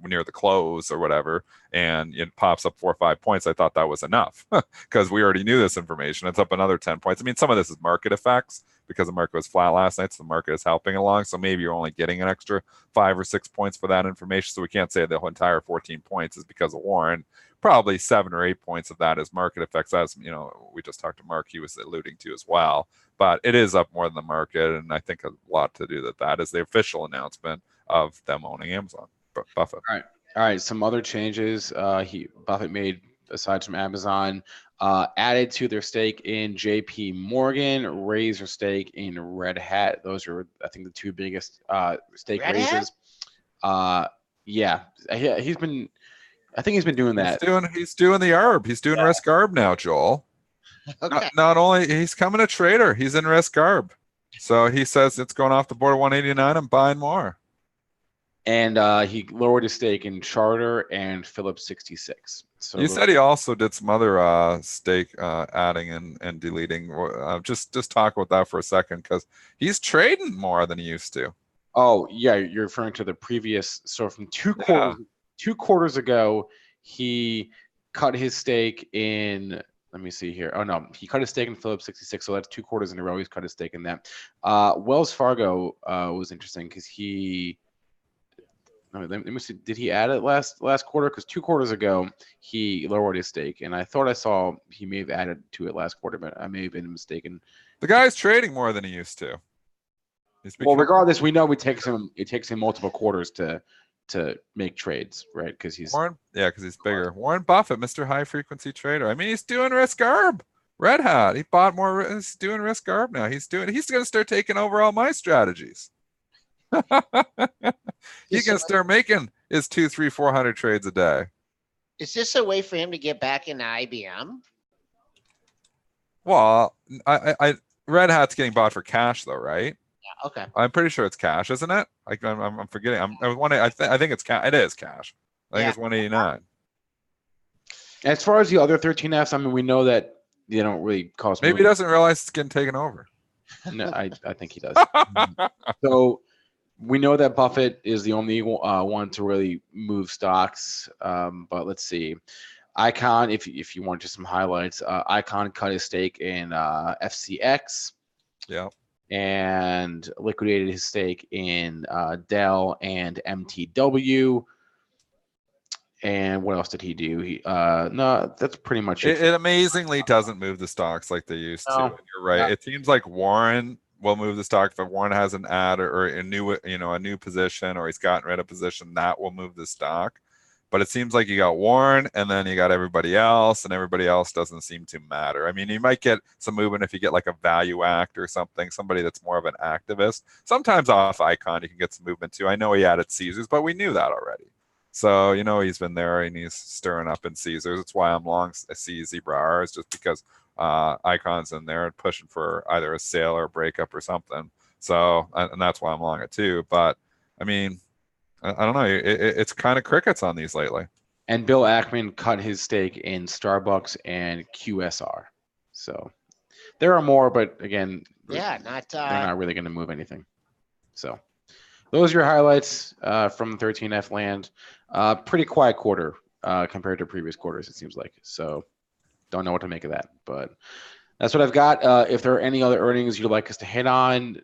Speaker 3: near the close or whatever, and it pops up 4 or 5 points. I thought that was enough because we already knew this information. It's up another 10 points. I mean, some of this is market effects because the market was flat last night. So the market is helping along. So maybe you're only getting an extra 5 or 6 points for that information. So we can't say the whole entire 14 points is because of Warren. Probably 7 or 8 points of that is market effects, as we just talked to Marc, he was alluding to as well. But it is up more than the market, and I think a lot to do with that is the official announcement of them owning Amazon. Buffett.
Speaker 1: All right. Some other changes Buffett made aside from Amazon, added to their stake in JP Morgan, raised their stake in Red Hat. Those are, I think, the two biggest stake
Speaker 2: Red
Speaker 1: raises. Yeah, he's been. I think he's been doing that.
Speaker 3: He's doing the ARB. He's doing risk ARB now, Joel.
Speaker 2: Okay.
Speaker 3: Not only he's coming a trader, he's in risk ARB. So he says it's going off the board at 189 and buying more.
Speaker 1: And he lowered his stake in Charter and Phillips 66. So
Speaker 3: you said he also did some other stake adding and deleting. Just talk about that for a second, because he's trading more than he used to.
Speaker 1: Oh yeah, you're referring to the previous. So from two quarters ago, he cut his stake in. Let me see here. Oh no, he cut his stake in Phillips 66. So that's 2 quarters in a row. He's cut his stake in that. Wells Fargo was interesting because he. Let me see. Did he add it last quarter? Because 2 quarters ago he lowered his stake, and I thought I saw he may have added to it last quarter, but I may have been mistaken.
Speaker 3: The guy's trading more than he used to.
Speaker 1: Well, regardless, we know it takes him multiple quarters to make trades, right? Because he's
Speaker 3: because he's bigger. Warren Buffett, Mr. High Frequency Trader. I mean, he's doing risk ARB. Red Hat. He bought more. He's doing risk ARB now. He's going to start taking over all my strategies. He can start making his 200, 300, 400 trades a day.
Speaker 2: Is this a way for him to get back into IBM?
Speaker 3: Well, I Red Hat's getting bought for cash though, right?
Speaker 2: Yeah. Okay.
Speaker 3: I'm pretty sure it's cash, isn't it? I'm forgetting. I think it's cash. It is cash. I think it's 189.
Speaker 1: As far as the other 13Fs, I mean, we know that they don't really cause.
Speaker 3: Maybe he doesn't realize it's getting taken over.
Speaker 1: No, I think he does. So we know that Buffett is the only one to really move stocks. But let's see. Icon, if you want just some highlights, Icon cut his stake in FCX.
Speaker 3: Yeah.
Speaker 1: And liquidated his stake in Dell and MTW. And what else did he do? No, that's pretty much it.
Speaker 3: It amazingly doesn't move the stocks like they used to. You're right.
Speaker 1: Yeah.
Speaker 3: It seems like Warren will move the stock if Warren has an ad or a new position, or he's gotten rid of position, that will move the stock. But it seems like you got Warren and then you got everybody else, and everybody else doesn't seem to matter. I mean, you might get some movement if you get like a value act or something, somebody that's more of an activist. Sometimes off Icon, you can get some movement too. I know he added Caesars, but we knew that already. So, he's been there and he's stirring up in Caesars. That's why I'm long Zebra R, is just because Icon's in there and pushing for either a sale or a breakup or something. So, and that's why I'm long it too. But I mean, I don't know. It's kind of crickets on these lately.
Speaker 1: And Bill Ackman cut his stake in Starbucks and QSR. So there are more, but again,
Speaker 2: they're
Speaker 1: not really going to move anything. So those are your highlights from 13F land. Pretty quiet quarter compared to previous quarters, it seems like. So don't know what to make of that, but that's what I've got. If there are any other earnings you'd like us to hit on,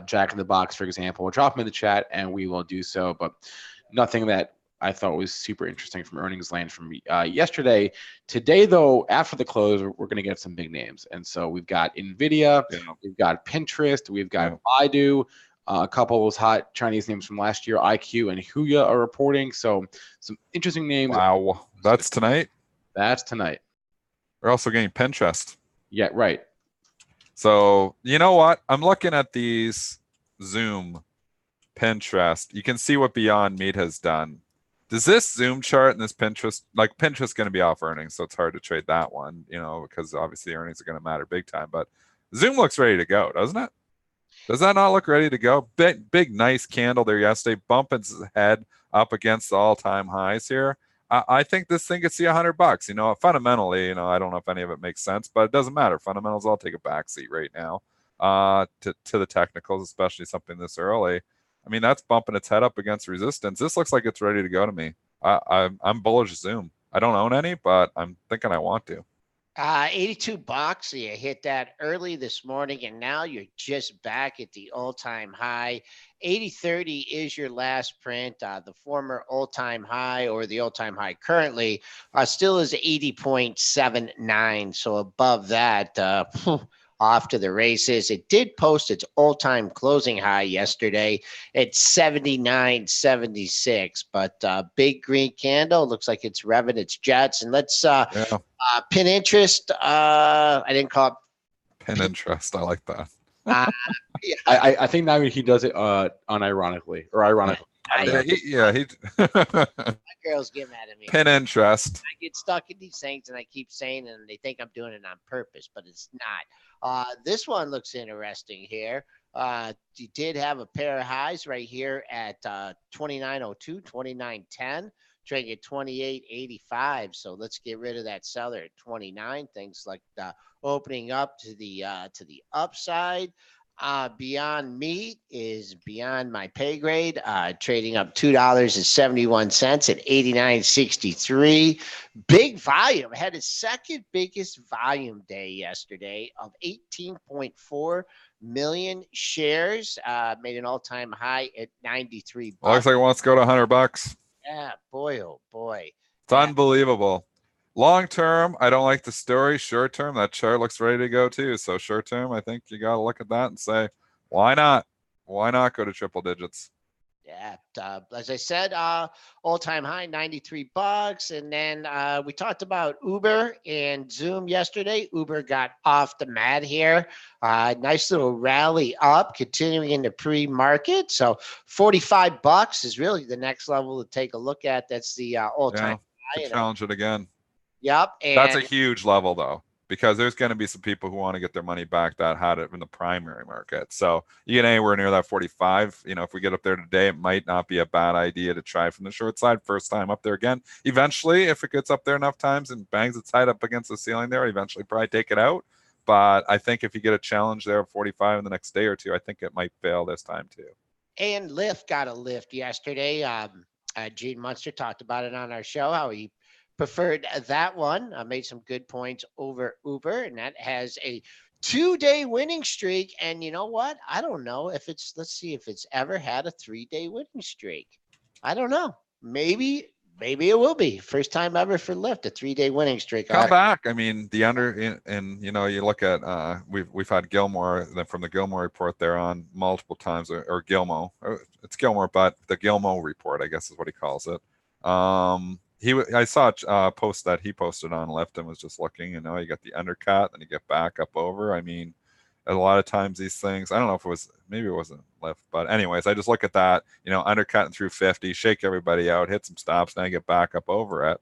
Speaker 1: Jack in the Box, for example, drop them in the chat and we will do so. But nothing that I thought was super interesting from earnings land from yesterday. Today, though, after the close, we're going to get some big names. And so we've got NVIDIA, we've got Pinterest, we've got Baidu, a couple of those hot Chinese names from last year, IQ and Huya are reporting. So some interesting names.
Speaker 3: Wow. That's tonight?
Speaker 1: That's tonight.
Speaker 3: We're also getting Pinterest.
Speaker 1: Yeah, right.
Speaker 3: So, you know what? I'm looking at these Zoom, Pinterest. You can see what Beyond Meat has done. Does this Zoom chart and this Pinterest, like Pinterest going to be off earnings, so it's hard to trade that one, because obviously earnings are going to matter big time. But Zoom looks ready to go, doesn't it? Does that not look ready to go? Big nice candle there yesterday, bumping its head up against the all-time highs here. I think this thing could see $100. Fundamentally, I don't know if any of it makes sense, but it doesn't matter. Fundamentals, I'll take a backseat right now to the technicals, especially something this early. I mean, that's bumping its head up against resistance. This looks like it's ready to go to me. I'm bullish Zoom. I don't own any, but I'm thinking I want to.
Speaker 2: $82. You hit that early this morning, and now you're just back at the all-time high. 80.30 is your last print. The former all-time high, or the all-time high currently, still is 80.79. So above that, off to the races. It did post its all-time closing high yesterday at 79.76, but big green candle. Looks like it's revving its jets. And let's pin interest. I didn't call it
Speaker 3: pin interest. I like that.
Speaker 1: I think now he does it unironically or ironically.
Speaker 3: My
Speaker 2: girls get mad at me.
Speaker 3: Pin interest.
Speaker 2: I get stuck in these things and I keep saying it and they think I'm doing it on purpose, but it's not. This one looks interesting here. You did have a pair of highs right here at 29.02, 29.10, trading at 28.85. So let's get rid of that seller at 29. Things like opening up to the upside. Beyond Meat is beyond my pay grade, trading up $2.71 at 89.63. Big volume. Had its second biggest volume day yesterday of 18.4 million shares. Made an all-time high at 93 bucks.
Speaker 3: Looks like it wants to go to $100.
Speaker 2: Yeah, boy, oh boy.
Speaker 3: It's unbelievable. Long term, I don't like the story. Short term, that chart looks ready to go too. So short term, I think you got to look at that and say, why not? Why not go to triple digits?
Speaker 2: Yeah, as I said, all-time high, 93 bucks. And then we talked about Uber and Zoom yesterday. Uber got off the mat here. Nice little rally up, continuing into pre-market. So 45 bucks is really the next level to take a look at. That's the all-time high.
Speaker 3: Challenge it again.
Speaker 2: Yep. And
Speaker 3: that's a huge level, though. because there's going to be some people who want to get their money back that had it in the primary market. So you get anywhere near that 45, if we get up there today, it might not be a bad idea to try from the short side. First time up there again. Eventually, if it gets up there enough times and bangs its head up against the ceiling there, eventually probably take it out. But I think if you get a challenge there of 45 in the next day or two, I think it might fail this time too.
Speaker 2: And Lyft got a lift yesterday. Gene Munster talked about it on our show, how he preferred that one. Made some good points over Uber, and that has a 2-day winning streak. And you know what? I don't know if it's, let's see if it's ever had a 3-day winning streak. I don't know. Maybe it will be first time ever for Lyft, a 3-day winning streak.
Speaker 3: Come back. I mean, the under, and you look at we've had Gilmore from the Gilmore report there on multiple times, or Gilmo. It's Gilmore, but the Gilmo report, I guess, is what he calls it. I saw a post that he posted on Lyft and was just looking. You got the undercut, then you get back up over. I mean, a lot of times these things, I don't know if it was, maybe it wasn't Lyft, but anyways, I just look at that, undercutting through 50, shake everybody out, hit some stops, then I get back up over it.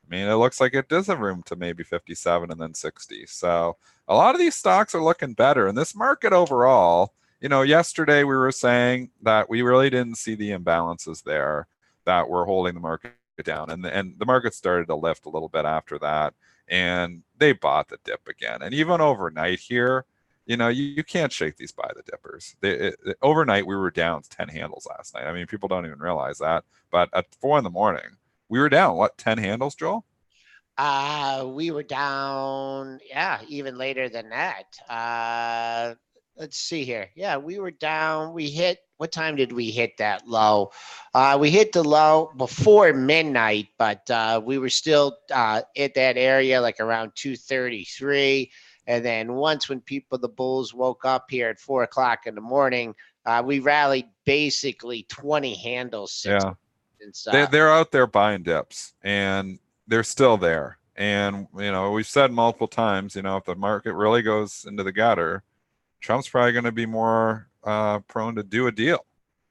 Speaker 3: I mean, it looks like it does have room to maybe 57 and then 60. So a lot of these stocks are looking better. And this market overall, yesterday we were saying that we really didn't see the imbalances there that were holding the market down. And the market started to lift a little bit after that. And they bought the dip again. And even overnight here, you can't shake these buy the dippers. Overnight, we were down 10 handles last night. I mean, people don't even realize that. But at 4 a.m, we were down, 10 handles, Joel?
Speaker 2: We were down, even later than that. Let's see here. Yeah, we were down. We hit, what time did we hit that low? We hit the low before midnight, but we were still at that area like around 2:33. And then once when the bulls woke up here at 4 o'clock in the morning, we rallied basically 20 handles.
Speaker 3: Yeah. They're out there buying dips, and they're still there. And, we've said multiple times, if the market really goes into the gutter, Trump's probably going to be more prone to do a deal.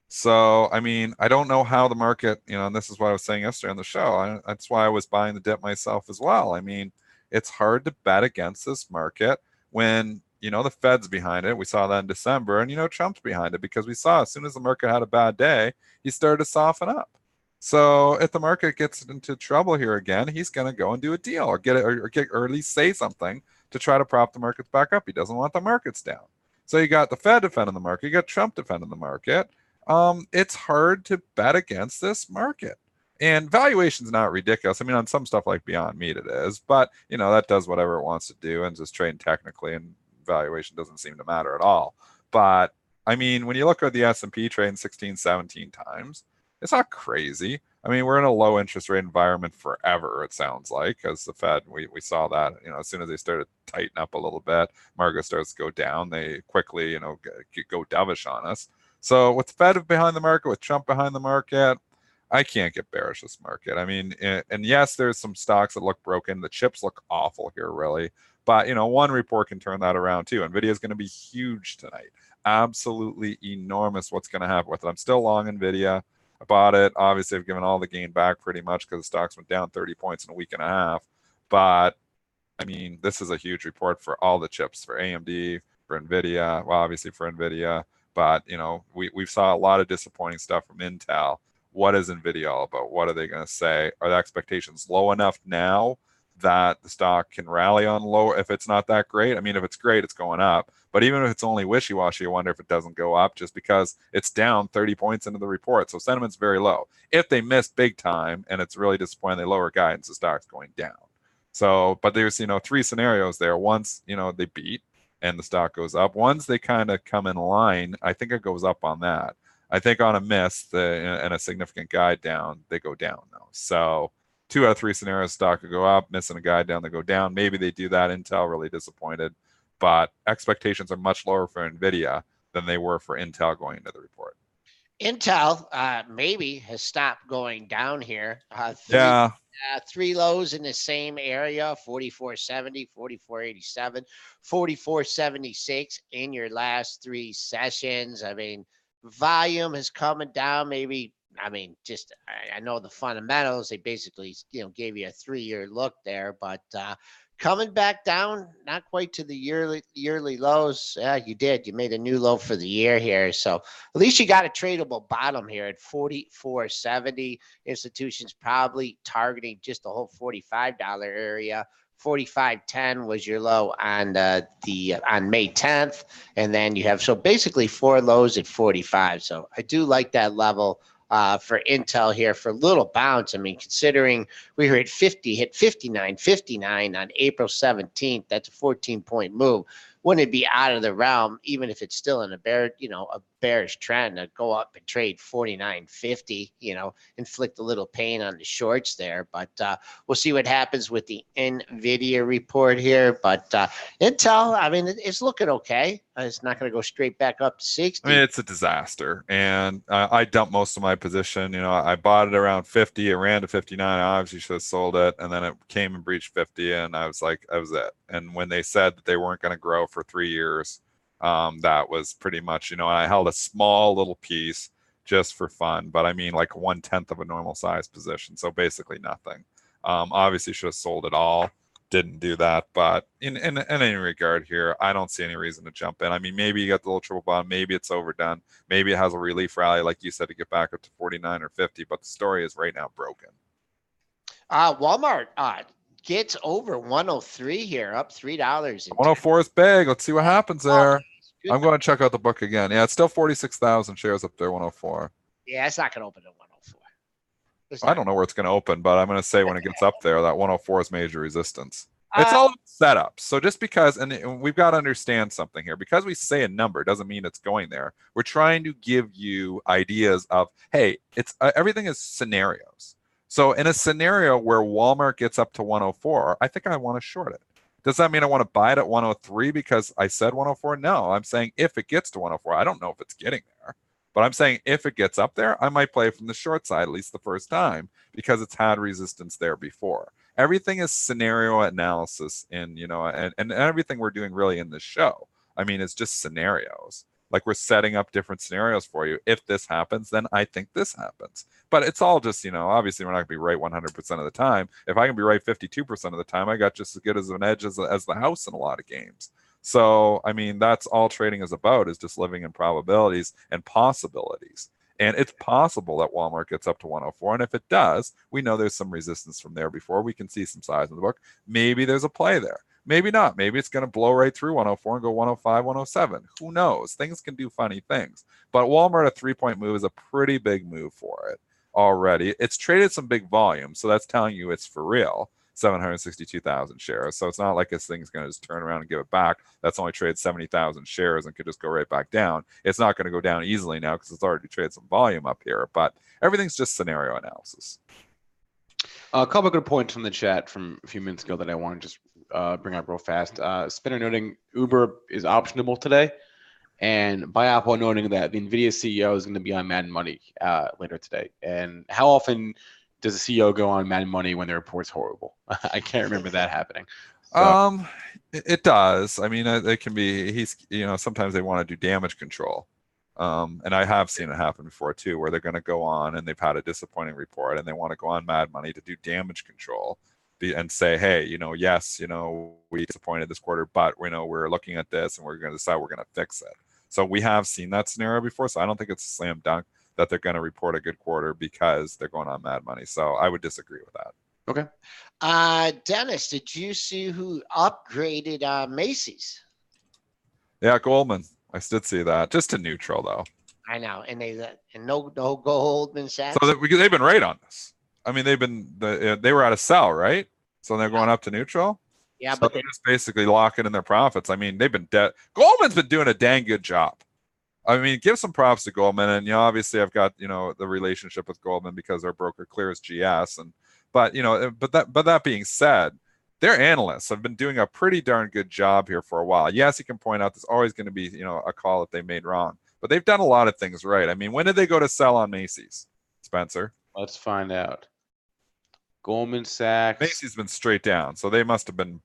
Speaker 3: So, I mean, I don't know how the market, and this is what I was saying yesterday on the show. That's why I was buying the dip myself as well. I mean, it's hard to bet against this market when, the Fed's behind it. We saw that in December, and, Trump's behind it, because we saw as soon as the market had a bad day, he started to soften up. So if the market gets into trouble here again, he's going to go and do a deal or or at least say something to try to prop the markets back up. He doesn't want the markets down. So you got the Fed defending the market, you got Trump defending the market. It's hard to bet against this market. And valuation's not ridiculous. I mean, on some stuff like Beyond Meat it is, but that does whatever it wants to do and just trade technically, and valuation doesn't seem to matter at all. But I mean, when you look at the S&P trading 16, 17 times, it's not crazy. I mean, we're in a low interest rate environment forever, it sounds like, because the Fed, we saw that, as soon as they started to tighten up a little bit, market starts to go down, they quickly, go dovish on us. So with the Fed behind the market, with Trump behind the market, I can't get bearish this market. I mean, and yes, there's some stocks that look broken. The chips look awful here, really. But, one report can turn that around too. NVIDIA is going to be huge tonight. Absolutely enormous what's going to happen with it. I'm still long NVIDIA. I bought it. Obviously, I've given all the gain back pretty much because the stocks went down 30 points in a week and a half. But, I mean, this is a huge report for all the chips, for AMD, for NVIDIA, well, obviously for NVIDIA. But, we saw a lot of disappointing stuff from Intel. What is NVIDIA all about? What are they going to say? Are the expectations low enough now that the stock can rally on low if it's not that great? I mean, if it's great, it's going up. But even if it's only wishy-washy, I wonder if it doesn't go up just because it's down 30 points into the report. So sentiment's very low. If they miss big time and it's really disappointing, they lower guidance, the stock's going down. So, but there's, 3 scenarios there. Once, they beat and the stock goes up. Once they kind of come in line, I think it goes up on that. I think on a miss and a significant guide down, they go down though. So 2 out of 3 scenarios, stock could go up, missing a guide down, they go down. Maybe they do that. Intel really disappointed, but expectations are much lower for NVIDIA than they were for Intel going into the report.
Speaker 2: Intel maybe has stopped going down here.
Speaker 3: Yeah.
Speaker 2: 3 lows in the same area, 44.70, 44.87, 44.76 in your last 3 sessions. I mean, volume is coming down, maybe I mean, just I know the fundamentals. They basically, gave you a 3-year look there, but coming back down, not quite to the yearly lows. Yeah, you did. You made a new low for the year here, so at least you got a tradable bottom here at 44.70. Institutions probably targeting just the whole $45 area. 45.10 was your low on on May 10th, and then you have so basically 4 lows at 45. So I do like that level for Intel here for a little bounce. I mean, considering we were at 50, hit 59 on April 17th, that's a 14-point move. Wouldn't it be out of the realm, even if it's still in a bearish trend, to go up and trade 49.50, inflict a little pain on the shorts there. But we'll see what happens with the NVIDIA report here. But Intel, I mean, it's looking okay. It's not going to go straight back up to 60.
Speaker 3: I mean, it's a disaster, and I dumped most of my position. I bought it around 50. It ran to 59. I obviously should have sold it, and then it came and breached 50, and I was like, that was it. And when they said that they weren't going to grow for 3 years, that was pretty much, I held a small little piece just for fun, but I mean, like 1/10 of a normal size position, so basically nothing. Obviously, should have sold it all. Didn't do that, but in any regard here, I don't see any reason to jump in. I mean, maybe you got the little triple bottom, maybe it's overdone, maybe it has a relief rally, like you said, to get back up to 49 or 50, but the story is right now broken.
Speaker 2: Walmart gets over 103 here, up $3.
Speaker 3: 104 is big. Let's see what happens there. I'm going to check out the book again. Yeah, it's still 46,000 shares up there, 104.
Speaker 2: Yeah, it's not going to open at 104.
Speaker 3: I don't know where it's going to open, but I'm going to say when it gets up there, that 104 is major resistance. It's all set up. So just because, and we've got to understand something here, because we say a number doesn't mean it's going there. We're trying to give you ideas of, hey, it's everything is scenarios. So in a scenario where Walmart gets up to 104, I think I want to short it. Does that mean I want to buy it at 103 because I said 104? No, I'm saying if it gets to 104, I don't know if it's getting there. But I'm saying if it gets up there, I might play from the short side, at least the first time, because it's had resistance there before. Everything is scenario analysis and everything we're doing really in this show. I mean, it's just scenarios. Like we're setting up different scenarios for you. If this happens, then I think this happens. But it's all just, obviously we're not going to be right 100% of the time. If I can be right 52% of the time, I got just as good as an edge as the house in a lot of games. So, I mean, that's all trading is about, is just living in probabilities and possibilities. And it's possible that Walmart gets up to 104. And if it does, we know there's some resistance from there before. We can see some size in the book. Maybe there's a play there. Maybe not. Maybe it's going to blow right through 104 and go 105, 107. Who knows? Things can do funny things. But Walmart, a 3-point move is a pretty big move for it already. It's traded some big volume, so that's telling you it's for real. 762,000 shares. So it's not like this thing's going to just turn around and give it back. That's only traded 70,000 shares and could just go right back down. It's not going to go down easily now because it's already traded some volume up here, but everything's just scenario analysis.
Speaker 1: A couple of good points from the chat from a few minutes ago that I want to just bring up real fast. Spinner noting Uber is optionable today, and Bioppo noting that the NVIDIA CEO is going to be on Mad Money later today. And how often does the CEO go on Mad Money when the report's horrible? I can't remember that happening. So.
Speaker 3: It does. I mean, it can be, sometimes they want to do damage control. And I have seen it happen before too, where they're going to go on and they've had a disappointing report and they want to go on Mad Money to do damage control and say, hey, yes, we disappointed this quarter, but we're looking at this and we're going to decide we're going to fix it. So we have seen that scenario before. So I don't think it's a slam dunk that they're going to report a good quarter because they're going on Mad Money. So I would disagree with that.
Speaker 1: Okay.
Speaker 2: Dennis, did you see who upgraded Macy's?
Speaker 3: Yeah, Goldman. I did see that. Just to neutral though.
Speaker 2: I know, and no Goldman Sachs.
Speaker 3: So they've been right on this. I mean, they were at a sell, right? So they're going up to neutral.
Speaker 2: Yeah,
Speaker 3: so
Speaker 2: but
Speaker 3: they're just basically locking in their profits. I mean, they've been dead. Goldman's been doing a dang good job. I mean, give some props to Goldman, and obviously I've got the relationship with Goldman because our broker clears GS, but that being said, their analysts have been doing a pretty darn good job here for a while. Yes, you can point out there's always going to be a call that they made wrong, but they've done a lot of things right. I mean, when did they go to sell on Macy's, Spencer?
Speaker 1: Let's find out. Goldman Sachs.
Speaker 3: Macy's been straight down, so they must have been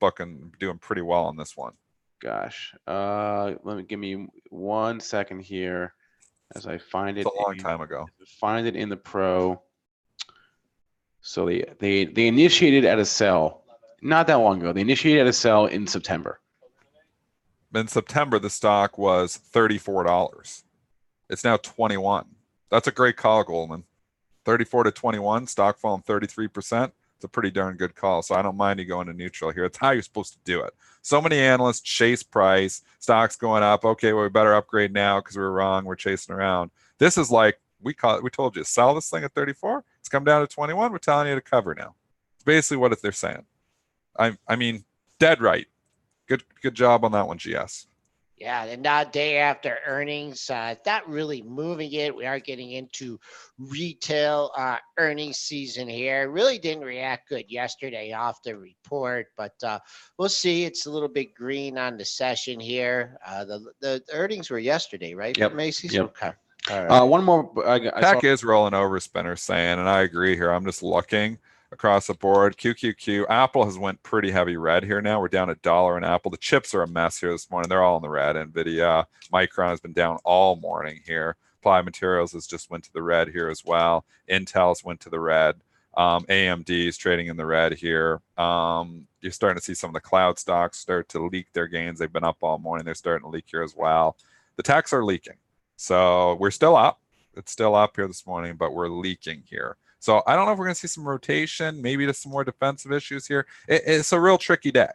Speaker 3: doing pretty well on this one.
Speaker 1: Gosh, give me 1 second here. As I find it,
Speaker 3: It's a long time ago.
Speaker 1: Find it in the pro. So they initiated at a sell not that long ago. They initiated at a sell in September.
Speaker 3: In September, the stock was $34. It's now 21. That's a great call, Goldman. 34 to 21, stock falling 33%. It's a pretty darn good call. So I don't mind you going to neutral here. It's how you're supposed to do it. So many analysts chase price, stocks going up. Okay, well, we better upgrade now because we were wrong. We're chasing around. This is like, we told you, sell this thing at 34. It's come down to 21. We're telling you to cover now. It's basically what they're saying. I mean, dead right. Good job on that one, GS.
Speaker 2: Yeah, and now day after earnings, not really moving it. We are getting into retail earnings season here. Really didn't react good yesterday off the report, but we'll see. It's a little bit green on the session here. The earnings were yesterday, right?
Speaker 1: Yep.
Speaker 2: Macy's?
Speaker 1: Yep.
Speaker 2: Okay. All right.
Speaker 1: One more.
Speaker 3: Tech is rolling over, Spinner saying, and I agree here. I'm just looking across the board. QQQ. Apple has went pretty heavy red here now. We're down $1 in Apple. The chips are a mess here this morning. They're all in the red. NVIDIA, Micron has been down all morning here. Applied Materials has just went to the red here as well. Intel's went to the red. AMD is trading in the red here. You're starting to see some of the cloud stocks start to leak their gains. They've been up all morning. They're starting to leak here as well. The techs are leaking. So we're still up. It's still up here this morning, but we're leaking here. So I don't know if we're going to see some rotation, maybe to some more defensive issues here. It's a real tricky day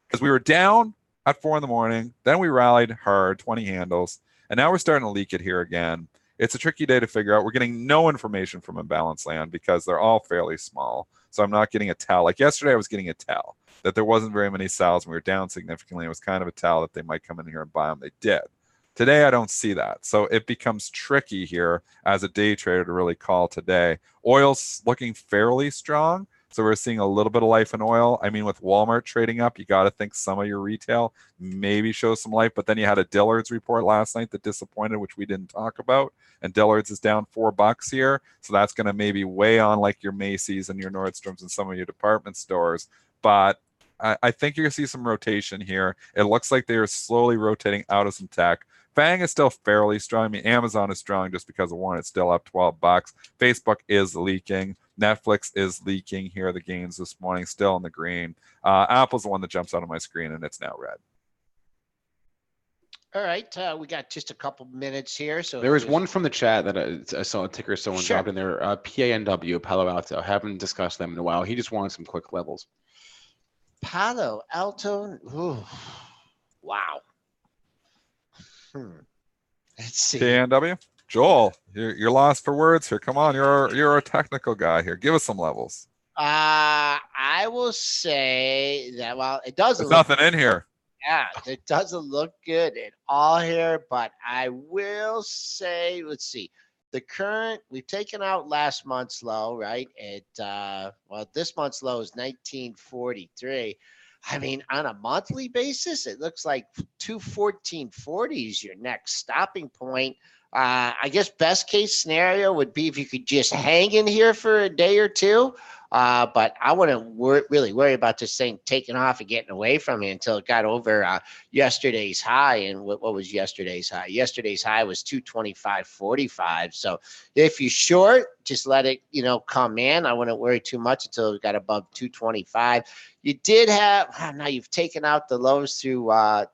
Speaker 3: because we were down at 4 in the morning. Then we rallied hard, 20 handles. And now we're starting to leak it here again. It's a tricky day to figure out. We're getting no information from imbalance land because they're all fairly small. So I'm not getting a tell. Like yesterday, I was getting a tell that there wasn't very many sells and we were down significantly. It was kind of a tell that they might come in here and buy them. They did. Today, I don't see that. So it becomes tricky here as a day trader to really call today. Oil's looking fairly strong. So we're seeing a little bit of life in oil. I mean, with Walmart trading up, you got to think some of your retail maybe shows some life. But then you had a Dillard's report last night that disappointed, which we didn't talk about. And Dillard's is down $4 here. So that's going to maybe weigh on like your Macy's and your Nordstroms and some of your department stores. But I think you're going to see some rotation here. It looks like they are slowly rotating out of some tech. FANG is still fairly strong. I mean, Amazon is strong just because of one. It's still up $12. Facebook is leaking. Netflix is leaking here. The gains this morning still in the green. Apple's the one that jumps out of my screen, and it's now red.
Speaker 2: All right. We got just a couple minutes here. So
Speaker 1: there was one from the chat that I saw a ticker someone dropped in there. PANW, Palo Alto. Haven't discussed them in a while. He just wanted some quick levels.
Speaker 2: Palo Alto. Ooh. Wow. Let's see.
Speaker 3: PNW. Joel, you're lost for words here. Come on, you're a technical guy here. Give us some levels.
Speaker 2: I will say that it doesn't.
Speaker 3: There's nothing in here.
Speaker 2: Yeah, it doesn't look good at all here. But I will say, let's see. The current, we've taken out last month's low, right? This month's low is 1943. I mean, on a monthly basis, it looks like 214.40 is your next stopping point. I guess best case scenario would be if you could just hang in here for a day or two. But I wouldn't really worry about this thing taking off and getting away from me until it got over yesterday's high. And what was yesterday's high? Yesterday's high was 225.45. So if you short, just let it, come in. I wouldn't worry too much until it got above 225. You did have, now you've taken out the lows through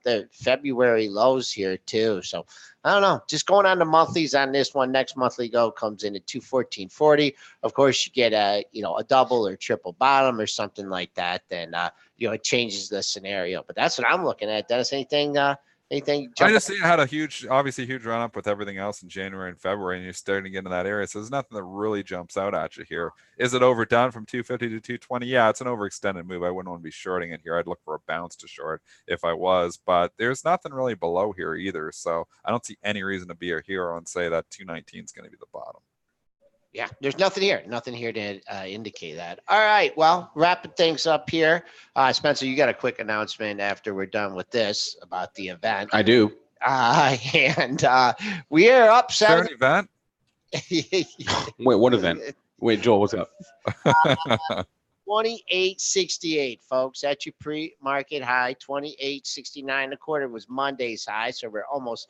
Speaker 2: the February lows here too. So I don't know, just going on the monthlies on this one. Next monthly go comes in at 214.40. Of course, you get a double or triple bottom or something like that. Then it changes the scenario. But that's what I'm looking at. Dennis, anything? I
Speaker 3: just see it had obviously huge run up with everything else in January and February, and you're starting to get into that area. So there's nothing that really jumps out at you here. Is it overdone from 250 to 220? Yeah, it's an overextended move. I wouldn't want to be shorting it here. I'd look for a bounce to short if I was, but there's nothing really below here either. So I don't see any reason to be a hero and say that 219 is going to be the bottom.
Speaker 2: Yeah, there's nothing here to indicate that. All right, well, wrapping things up here. Spencer, you got a quick announcement after we're done with this about the event.
Speaker 1: I do.
Speaker 2: And we are up 7.
Speaker 3: Event?
Speaker 1: Wait, what event? Wait, Joel, what's up?
Speaker 2: 28.68, folks. That's your pre-market high. 28.69 a quarter was Monday's high, so we're almost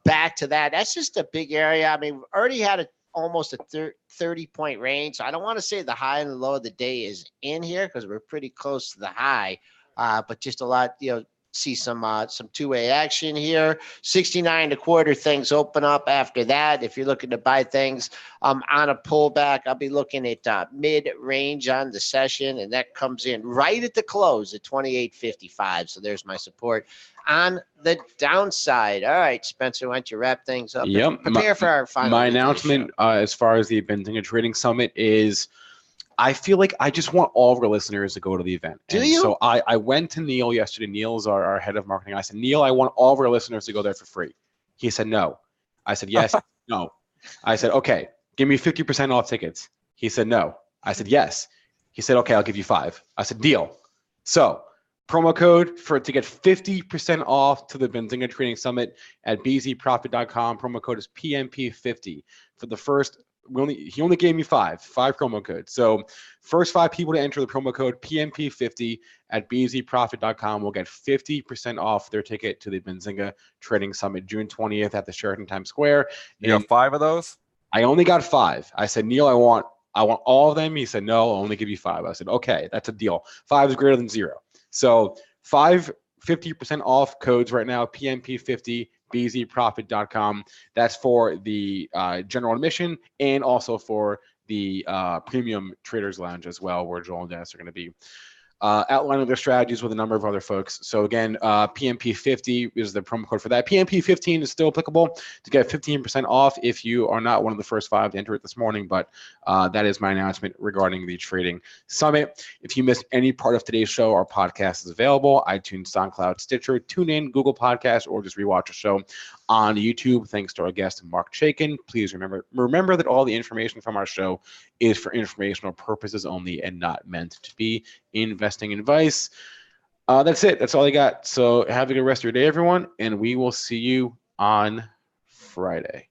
Speaker 2: back to that. That's just a big area. I mean, we've already had almost a 30-point range. So I don't want to say the high and the low of the day is in here because we're pretty close to the high, but just a lot, see some two-way action here. 69.25 things open up after that. If you're looking to buy things on a pullback, I'll be looking at mid-range on the session, and that comes in right at the close at 28.55. So there's my support on the downside. All right, Spencer, why don't you wrap things up?
Speaker 1: Yep.
Speaker 2: Prepare for our final.
Speaker 1: My announcement as far as the Benzinga Trading Summit is, I feel like I just want all of our listeners to go to the event.
Speaker 2: Do you?
Speaker 1: So I went to Neil yesterday. Neil's our head of marketing. I said, Neil, I want all of our listeners to go there for free. He said, no. I said, yes. No. I said, okay, give me 50% off tickets. He said, no. I said, yes. He said, okay, I'll give you 5. I said, deal. So promo code to get 50% off to the Benzinga Trading Summit at bzprofit.com. Promo code is PMP50 for the first. He only gave me 5 promo codes. So first 5 people to enter the promo code PMP50 at bzprofit.com will get 50% off their ticket to the Benzinga Trading Summit June 20th at the Sheraton Times Square.
Speaker 3: You have 5 of those?
Speaker 1: I only got 5. I said, Neil, I want all of them. He said, no, I'll only give you 5. I said, okay, that's a deal. 5 is greater than 0. So 5 50% off codes right now, PMP50. bzprofit.com. That's for the general admission and also for the premium traders lounge as well, where Joel and Dennis are going to be outlining their strategies with a number of other folks. So again, PMP50 is the promo code for that. PMP15 is still applicable to get 15% off if you are not one of the first 5 to enter it this morning, but that is my announcement regarding the Trading Summit. If you missed any part of today's show, our podcast is available: iTunes, SoundCloud, Stitcher, TuneIn, Google Podcasts, or just rewatch the show on YouTube. Thanks to our guest, Marc Chaikin. Please remember that all the information from our show is for informational purposes only and not meant to be investing advice. That's it. That's all I got. So have a good rest of your day, everyone, and we will see you on Friday.